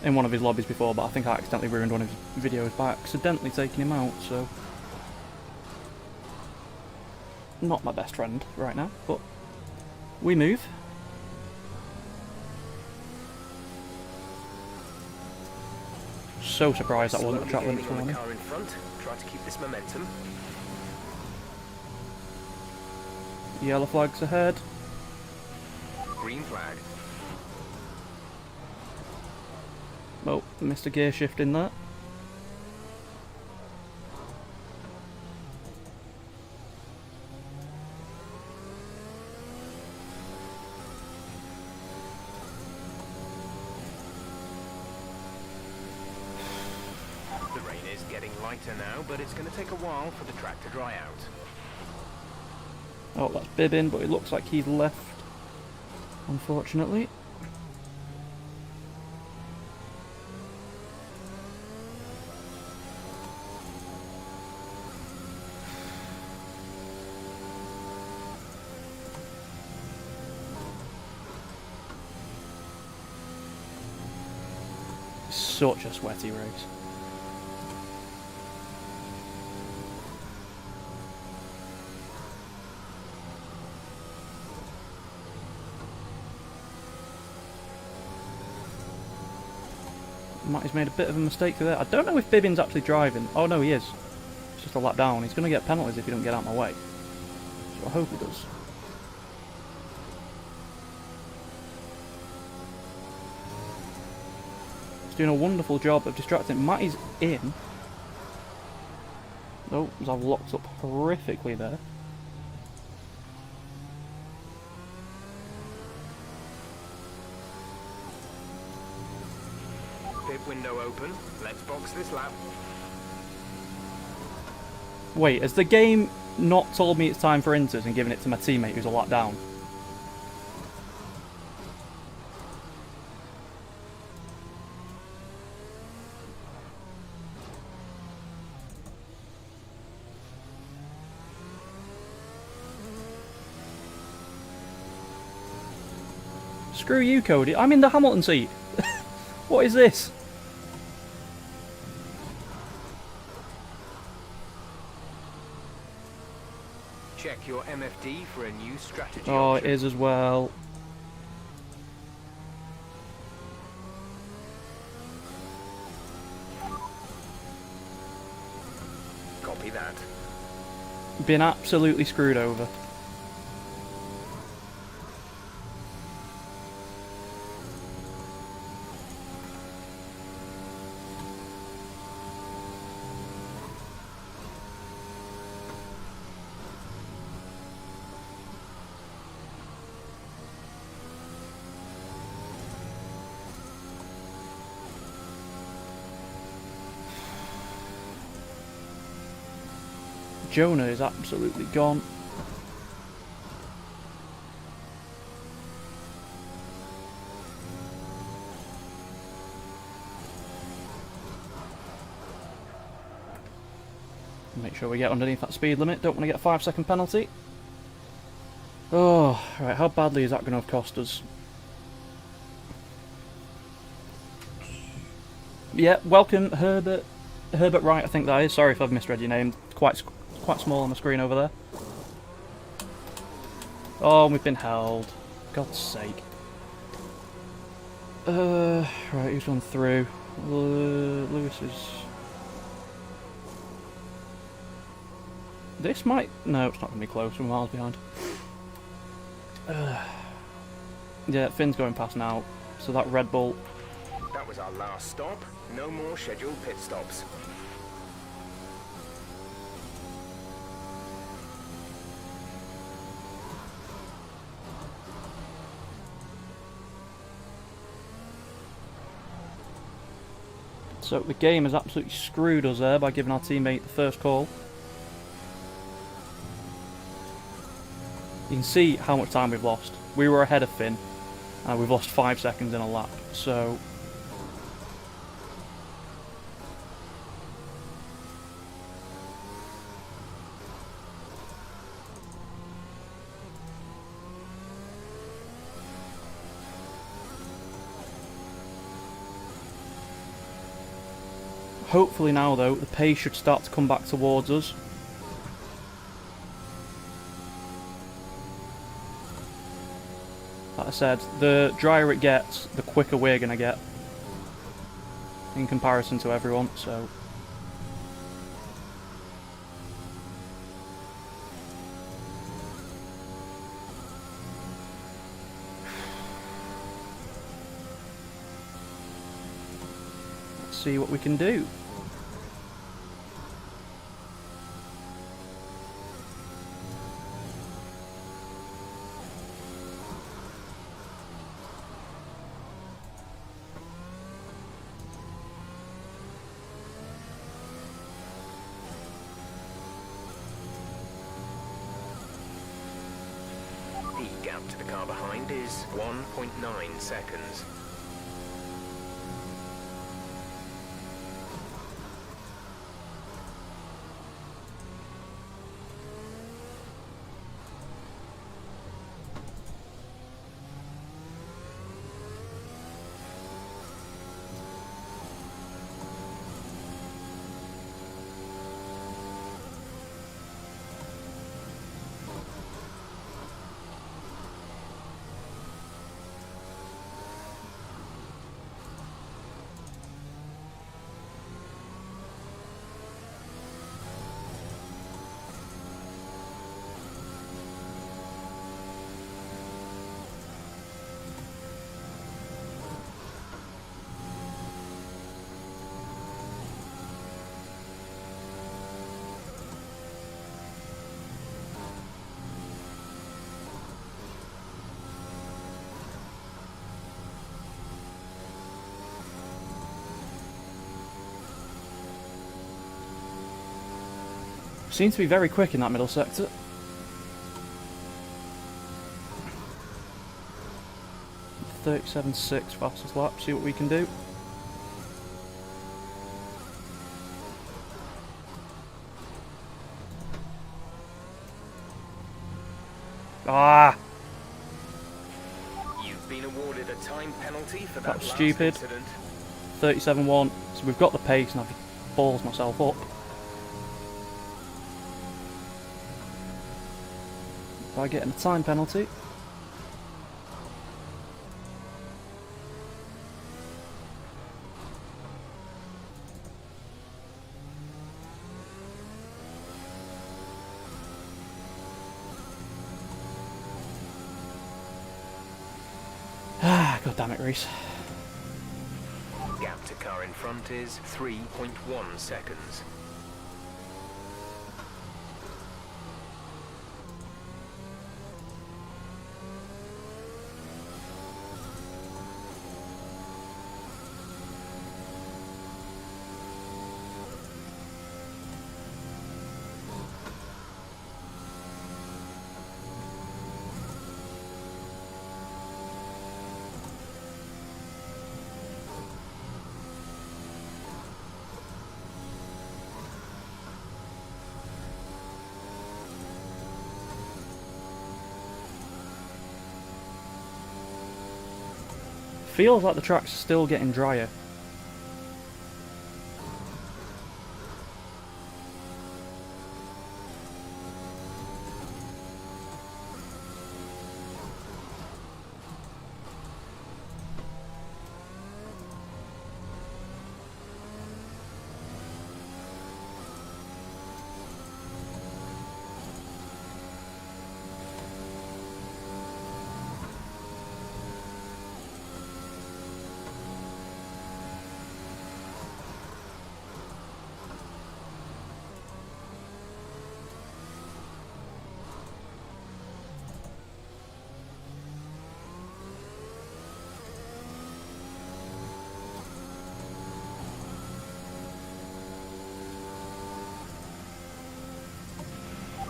in one of his lobbies before, but I think I accidentally ruined one of his videos by accidentally taking him out, so not my best friend right now, but we move. So surprised that wasn't a track limit for me.
Car in front. Try to keep this momentum.
Yellow flags ahead.
Green flag.
Oh, missed a gear shift in that.
The rain is getting lighter now, but it's going to take a while for the track to dry out.
Oh, that's Bibbin, but it looks like he's left, unfortunately. Such a sweaty race. Matty's made a bit of a mistake there. I don't know if Bibbin's actually driving. Oh no, he is. It's just a lap down. He's going to get penalties if he don't get out of my way. So I hope he does. He's doing a wonderful job of distracting. Matty's in. Oh, I've locked up horrifically there.
Pit window open. Let's box this lap.
Wait, has the game not told me it's time for inters and given it to my teammate who's a lap down? Screw you, Cody. I'm in the Hamilton seat. What is this?
Check your MFD for a new strategy
Oh,
option.
it is as well.
Copy that.
Been absolutely screwed over. Jonah is absolutely gone. Make sure we get underneath that speed limit. Don't want to get a 5-second penalty. Oh, right. How badly is that going to have cost us? Yeah, welcome Herbert. Herbert Wright, I think that is. Sorry if I've misread your name. It's quite small on the screen over there. Oh, we've been held. God's sake. Right, who's gone through? Lewis is... This might... No, it's not going to be close. We're miles behind. Yeah, Finn's going past now. So that Red Bull...
That was our last stop. No more scheduled pit stops.
So the game has absolutely screwed us there by giving our teammate the first call. You can see how much time we've lost. We were ahead of Finn, and we've lost 5 seconds in a lap. So hopefully now, though, the pace should start to come back towards us. Like I said, the drier it gets, the quicker we're going to get in comparison to everyone, so... Let's see what we can do.
The gap to the car behind is 1.9 seconds.
Seems to be very quick in that middle sector. .37.6 fastest lap, see what we can do. Ah!
You've been awarded a time penalty for that
That's
last
stupid.
incident.
37.1, so we've got the pace and I've balls myself up. By getting a time penalty. Ah, god damn it, Reese.
Gap to car in front is 3.1 seconds.
Feels like the track's still getting drier.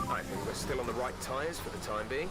I think we're still on the right tyres for the time being.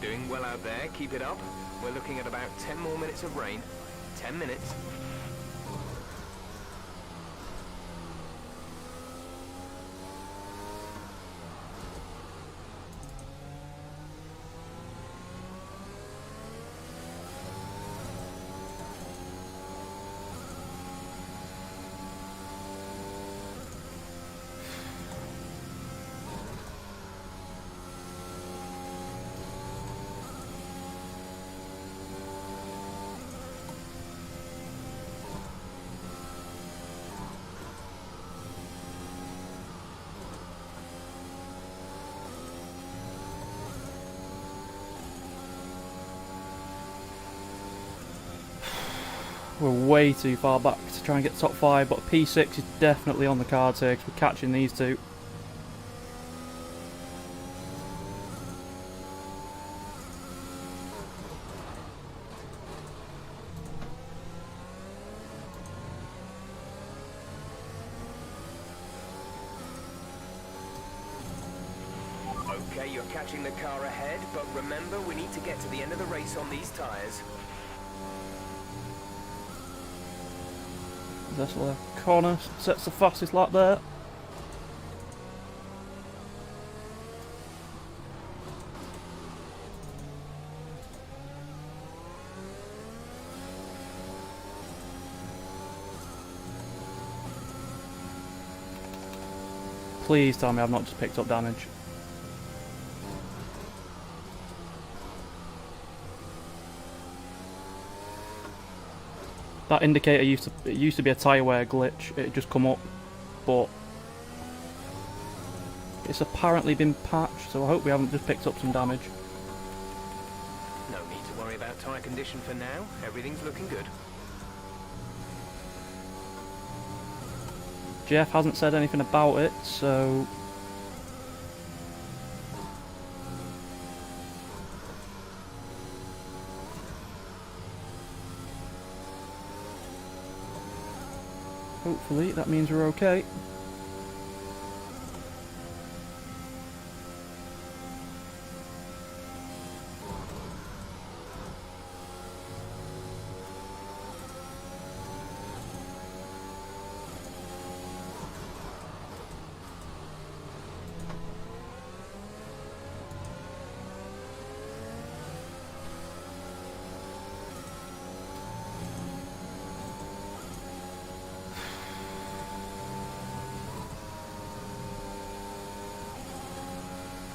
Doing well out there, keep it up. We're looking at about 10 more minutes of rain. 10 minutes.
We're way too far back to try and get top 5, but P6 is definitely on the cards here because we're catching these two.
Okay, you're catching the car ahead, but remember, we need to get to the end of the race on these tyres.
This little corner sets the fastest lap there. Please tell me I've not just picked up damage. That indicator used to be a tyre wear glitch. It had just come up, but it's apparently been patched, so I hope we haven't just picked up some damage.
No need to worry about tyre condition for now. Everything's looking good.
Jeff hasn't said anything about it, so hopefully that means we're okay.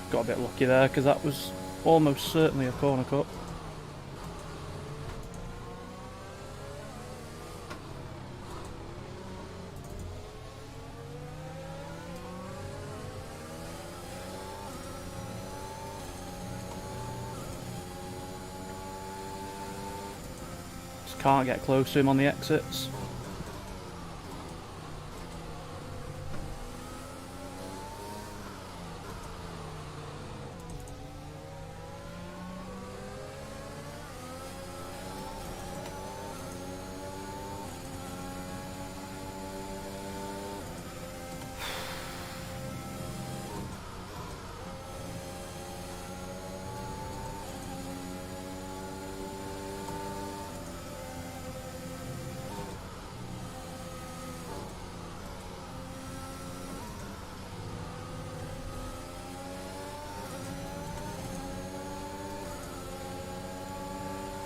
Got a bit lucky there because that was almost certainly a corner cut. Just can't get close to him on the exits.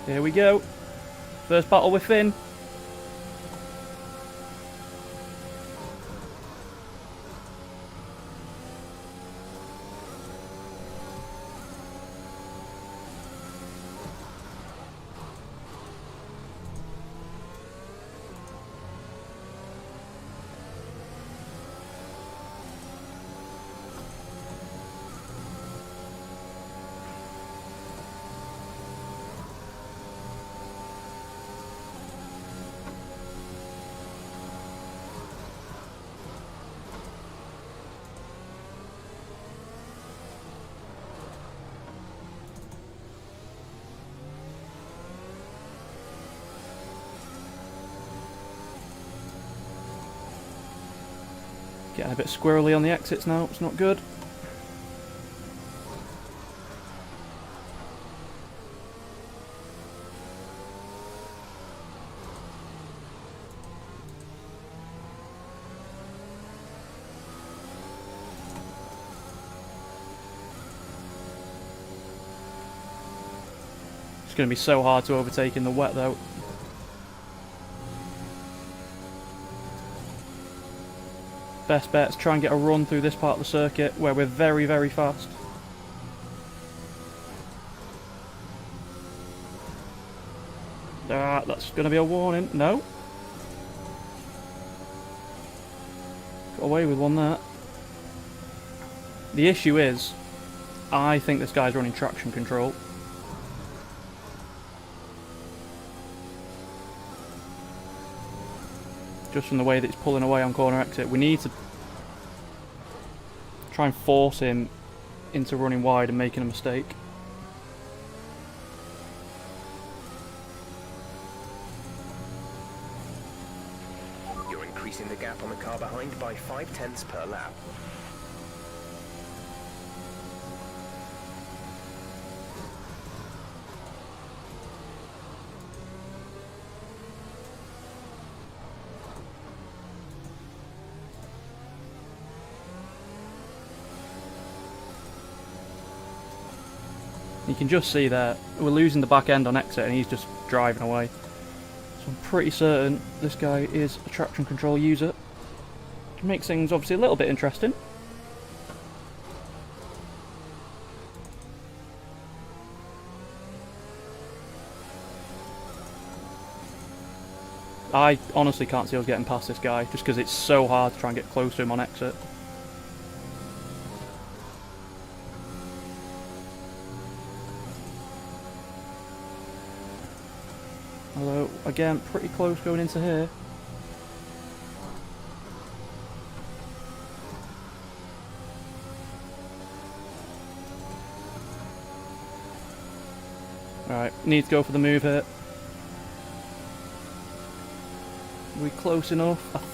Here we go. First battle with Finn. Getting a bit squirrely on the exits now, it's not good. It's going to be so hard to overtake in the wet though. Best bet's try and get a run through this part of the circuit where we're very, very fast. Ah, that's going to be a warning. No. Got away with one there. The issue is, I think this guy's running traction control. Just from the way that he's pulling away on corner exit. We need to try and force him into running wide and making a mistake.
You're increasing the gap on the car behind by 0.5 per lap.
You can just see there, we're losing the back end on exit and he's just driving away. So I'm pretty certain this guy is a traction control user. Which makes things obviously a little bit interesting. I honestly can't see us getting past this guy, just because it's so hard to try and get close to him on exit. Although, again, pretty close going into here. Alright, need to go for the move here. Are we close enough?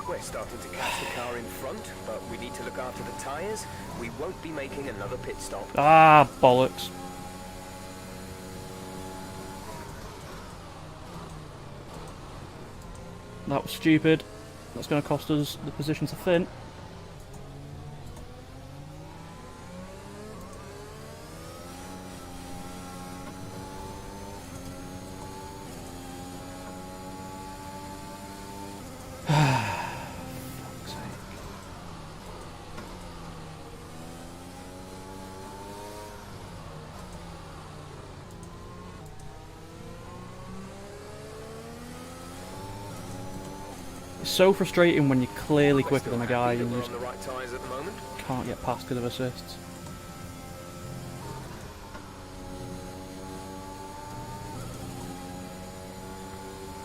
We're starting to catch the car in front, but we need to look after the tyres. We won't be making another pit stop.
Ah, bollocks. That was stupid. That's going to cost us the position to Finn. It's so frustrating when you're clearly quicker than a guy and you just can't get past because of assists.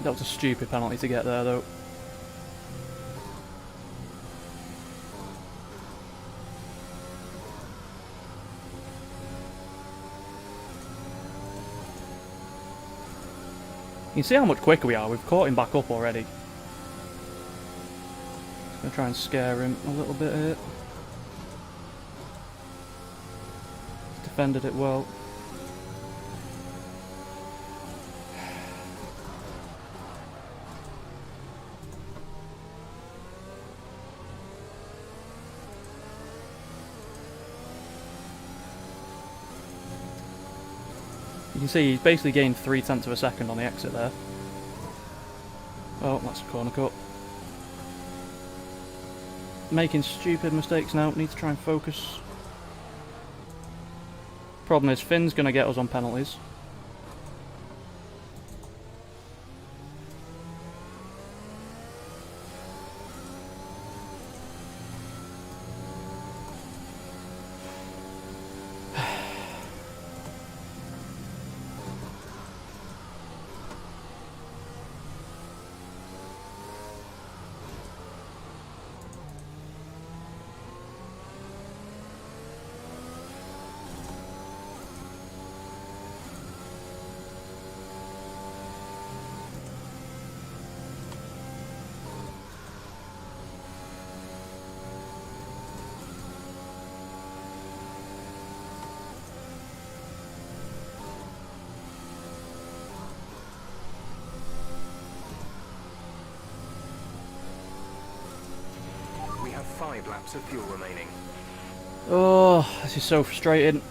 That was a stupid penalty to get there though. You can see how much quicker we are. We've caught him back up already. Gonna try and scare him a little bit here. Defended it well. You can see he's basically gained 0.3 of a second on the exit there. Oh, that's a corner cut. Making stupid mistakes now, need to try and focus. Problem is, Finn's going to get us on penalties.
We have 5 laps of fuel remaining.
Oh, this is so frustrating.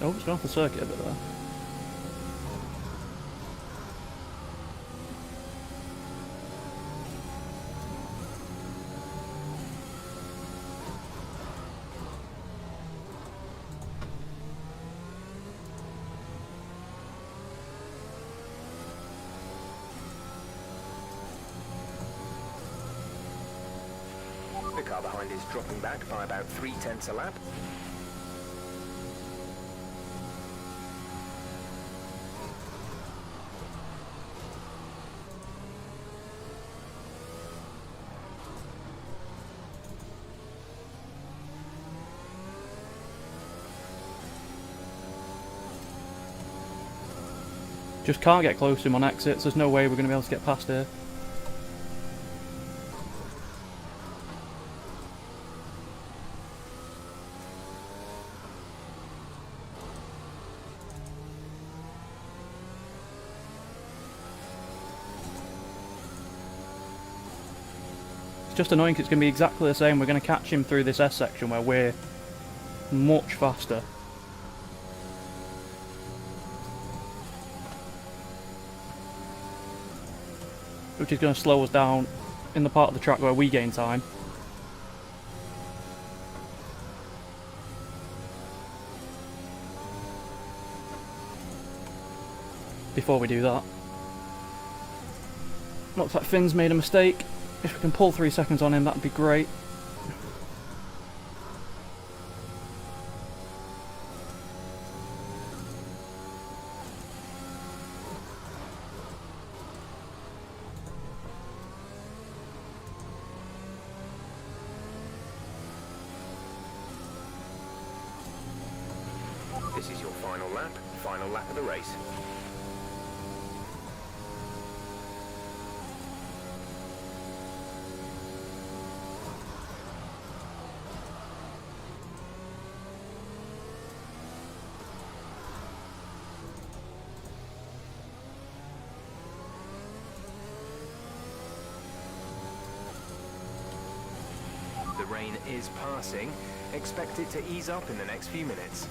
Oh, it's gone off the circuit a bit there.
The car behind is dropping back by about 0.3 a lap.
Just can't get close to him on exits. There's no way we're going to be able to get past here. just annoying because it's going to be exactly the same. We're going to catch him through this S section where we're much faster. Which is going to slow us down in the part of the track where we gain time. Before we do that. Looks like Finn's made a mistake. If we can pull 3 seconds on him, that'd be great.
This is your final lap of the race. The rain is passing. Expect it to ease up in the next few minutes.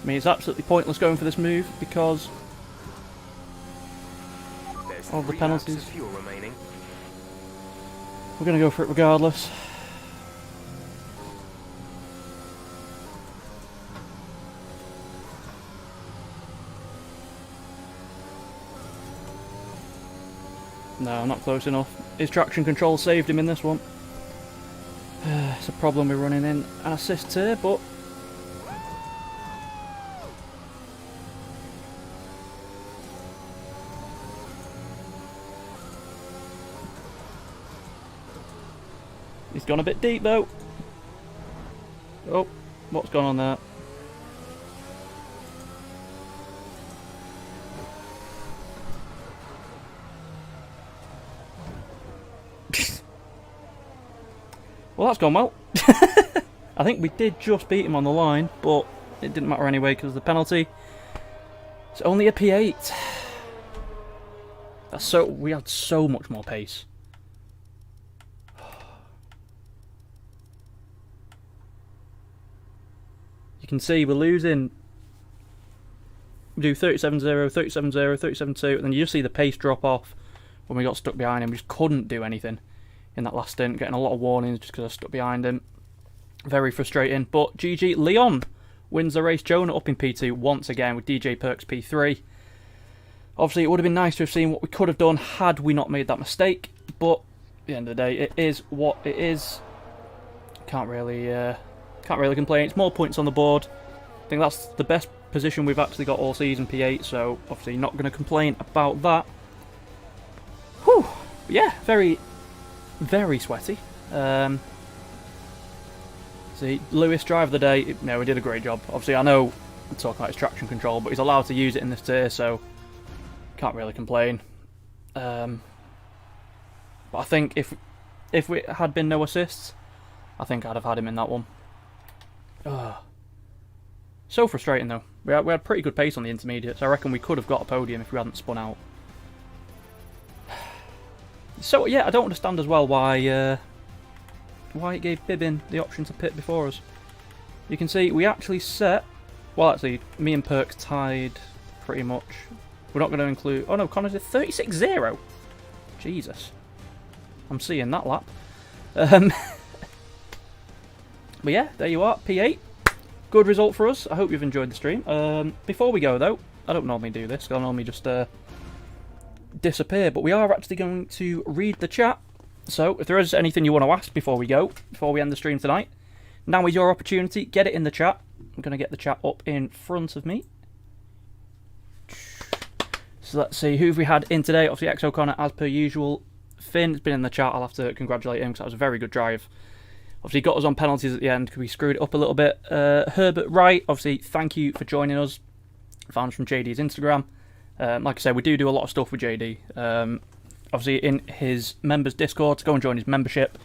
I mean, it's absolutely pointless going for this move because of the penalties.
Fuel remaining.
We're going to go for it regardless. No, not close enough. His traction control saved him in this one. It's a problem we're running in an assist here, but he's gone a bit deep though. Oh, what's going on there? Well, that's gone well. I think we did just beat him on the line, but it didn't matter anyway because of the penalty. It's only a P8. We had so much more pace. You can see we're losing. We do 37-0, 37-0, 37-2, and then you just see the pace drop off when we got stuck behind him. We just couldn't do anything in that last stint, getting a lot of warnings just because I stuck behind him. Very frustrating, but GG. Leon wins the race. Jonah up in P2 once again with DJ Perks P3. Obviously, it would have been nice to have seen what we could have done had we not made that mistake, but at the end of the day, it is what it is. Can't really complain. It's more points on the board. I think that's the best position we've actually got all season, P8, so obviously not going to complain about that. Whew. Yeah, very sweaty. See, Lewis, driver of the day. No, he did a great job. Obviously, I know I'm talking about his traction control, but he's allowed to use it in this tier, so can't really complain. But I think if it had been no assists, I think I'd have had him in that one. So frustrating though. We had pretty good pace on the intermediates. I reckon we could have got a podium if we hadn't spun out. So yeah, I don't understand as well why it gave Bibbin the option to pit before us. You can see we actually set. Well, actually, me and Perks tied pretty much. We're not going to include. Oh no, Connor did 36-0. Jesus, I'm seeing that lap. But yeah, there you are, P8. Good result for us. I hope you've enjoyed the stream. Before we go though, I don't normally do this. I normally just disappear, but we are actually going to read the chat. So if there is anything you want to ask before we go, before we end the stream tonight, now is your opportunity. Get it in the chat. I'm going to get the chat up in front of me. So let's see, who have we had in today? Obviously X O'Connor as per usual. Finn's been in the chat. I'll have to congratulate him because that was a very good drive. Obviously got us on penalties at the end because we screwed it up a little bit. Herbert Wright, obviously thank you for joining us. Found from JD's Instagram. Like I said, we do a lot of stuff with JD. obviously in his members Discord, so go and join his membership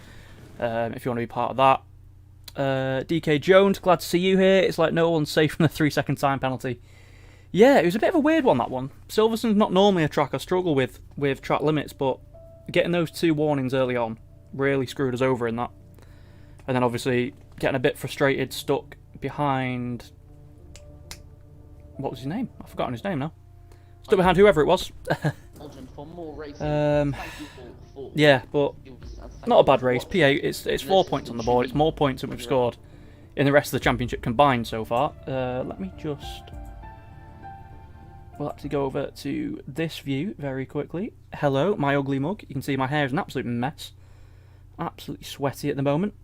if you want to be part of that. DK Jones, glad to see you here. It's like no one's safe from the 3-second time penalty. Yeah, it was a bit of a weird one, that one. Silverstone's not normally a track I struggle with track limits, but getting those 2 warnings early on really screwed us over in that. And then obviously getting a bit frustrated, stuck behind... What was his name? I've forgotten his name now. Stuck behind whoever it was. Yeah, but not a bad race. P8, it's 4 points on the board. It's more points than we've scored in the rest of the championship combined so far. Let me just... We'll actually go over to this view very quickly. Hello, my ugly mug. You can see my hair is an absolute mess. Absolutely sweaty at the moment.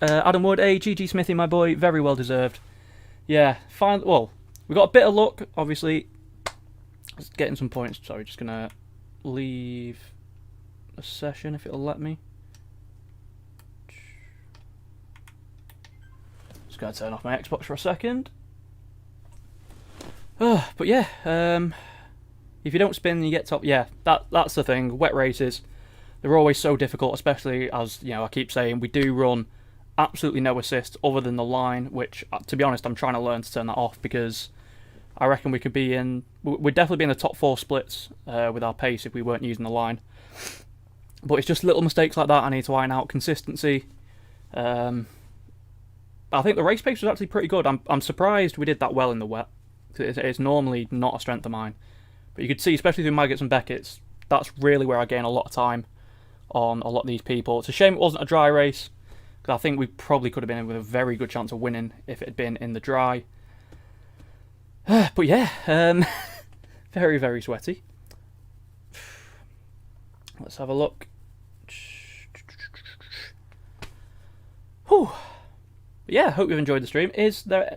Adam Wood, hey, GG Smithy, my boy. Very well deserved. Yeah, fine. Well, we got a bit of luck, obviously. Just getting some points. Sorry, just going to leave a session if it'll let me. Just going to turn off my Xbox for a second. But yeah, if you don't spin, you get top. Yeah, that's the thing. Wet races, they're always so difficult, especially as, you know, I keep saying, we do run absolutely no assist other than the line, which, to be honest, I'm trying to learn to turn that off, because I reckon we could be in... We'd definitely be in the top 4 splits with our pace if we weren't using the line. But it's just little mistakes like that I need to iron out. Consistency. I think the race pace was actually pretty good. I'm surprised we did that well in the wet. It's normally not a strength of mine. But you could see, especially through Maggots and Beckett's, that's really where I gain a lot of time on a lot of these people. It's a shame it wasn't a dry race, because I think we probably could have been in with a very good chance of winning if it had been in the dry. But yeah, very, very sweaty. Let's have a look. Whew. Yeah, hope you've enjoyed the stream.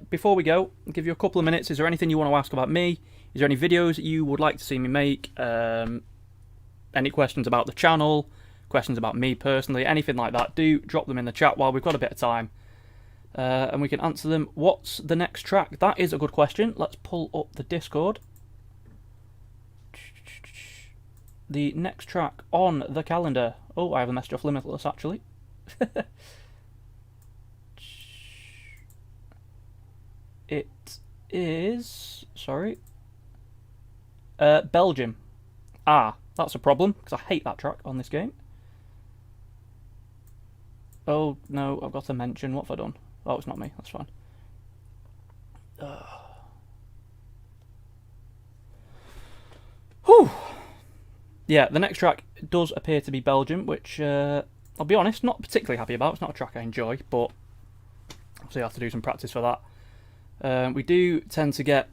Before we go, I'll give you a couple of minutes. Is there anything you want to ask about me? Is there any videos you would like to see me make? Any questions about the channel? Questions about me personally? Anything like that? Do drop them in the chat while we've got a bit of time. And we can answer them. What's the next track? That is a good question. Let's pull up the Discord. The next track on the calendar. Oh, I have a message off Limitless, actually. It is... Sorry. Belgium. Ah, that's a problem, because I hate that track on this game. Oh, no, I've got to mention. What have I done? Oh, it's not me. That's fine. Whew. Yeah, the next track does appear to be Belgium, which, I'll be honest, not particularly happy about. It's not a track I enjoy, but obviously I have to do some practice for that. We do tend to get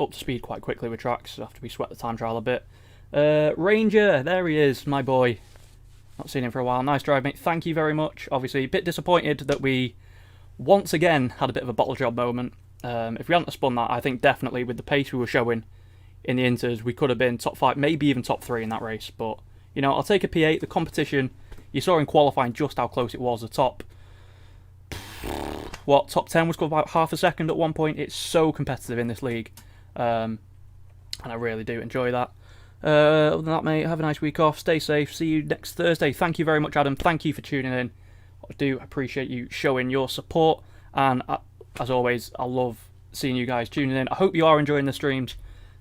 up to speed quite quickly with tracks after we sweat the time trial a bit. Ranger, there he is, my boy. Not seen him for a while. Nice drive, mate. Thank you very much. Obviously, a bit disappointed that we once again had a bit of a bottle job moment. If we hadn't spun that, I think definitely with the pace we were showing in the inters, we could have been top 5, maybe even top 3 in that race. But, you know, I'll take a P8. The competition, you saw in qualifying just how close it was. The top... What, top 10 was about half a second at one point. It's so competitive in this league. And I really do enjoy that. Other than that, mate, have a nice week off. Stay safe. See you next Thursday. Thank you very much, Adam. Thank you for tuning in. I do appreciate you showing your support. And as always, I love seeing you guys tuning in. I hope you are enjoying the streams.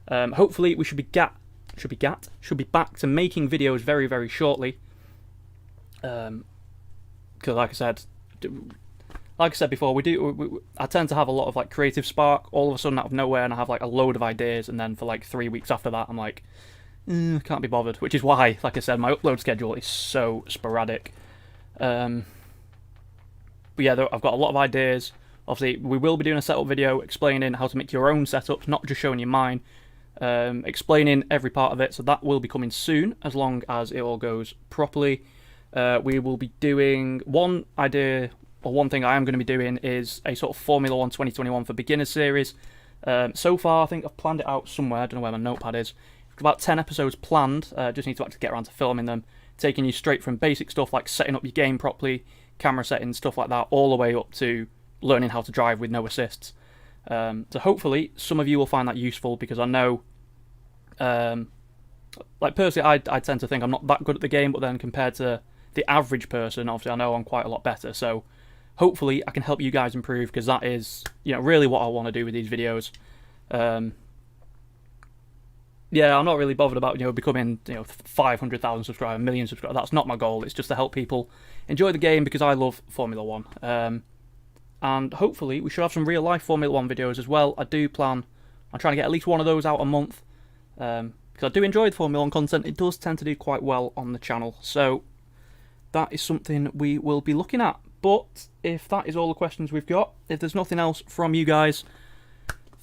Hopefully, we should be back to making videos very, very shortly. Because, like I said before, I tend to have a lot of like creative spark all of a sudden out of nowhere, and I have like a load of ideas, and then for like 3 weeks after that, I'm like, can't be bothered. Which is why, like I said, my upload schedule is so sporadic. But yeah, I've got a lot of ideas. Obviously, we will be doing a setup video explaining how to make your own setups, not just showing you mine. Explaining every part of it, so that will be coming soon, as long as it all goes properly. We will be doing one idea. Well, one thing I am going to be doing is a sort of Formula 1 2021 for beginners series. So far, I think I've planned it out somewhere. I don't know where my notepad is. About 10 episodes planned. Just need to actually get around to filming them. Taking you straight from basic stuff like setting up your game properly, camera settings, stuff like that, all the way up to learning how to drive with no assists. So hopefully some of you will find that useful, because I know like personally, I tend to think I'm not that good at the game, but then compared to the average person, obviously I know I'm quite a lot better. So hopefully I can help you guys improve, because that is, you know, really what I want to do with these videos. Yeah, I'm not really bothered about, you know, becoming, you know, 500,000 subscribers, 1 million subscribers. That's not my goal. It's just to help people enjoy the game, because I love Formula 1. And hopefully we should have some real life Formula 1 videos as well. I do plan on trying to get at least one of those out a month, because I do enjoy the Formula 1 content. It does tend to do quite well on the channel, so that is something we will be looking at. But if that is all the questions we've got, if there's nothing else from you guys,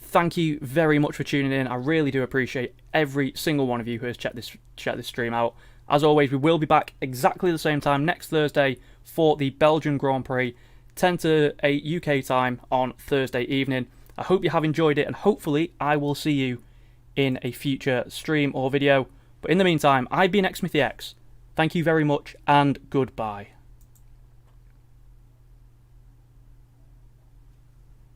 thank you very much for tuning in. I really do appreciate every single one of you who has checked this stream out. As always, we will be back exactly the same time next Thursday for the Belgian Grand Prix, 10 to 8 UK time on Thursday evening. I hope you have enjoyed it, and hopefully I will see you in a future stream or video. But in the meantime, I've been xSmithyx. Thank you very much, and goodbye.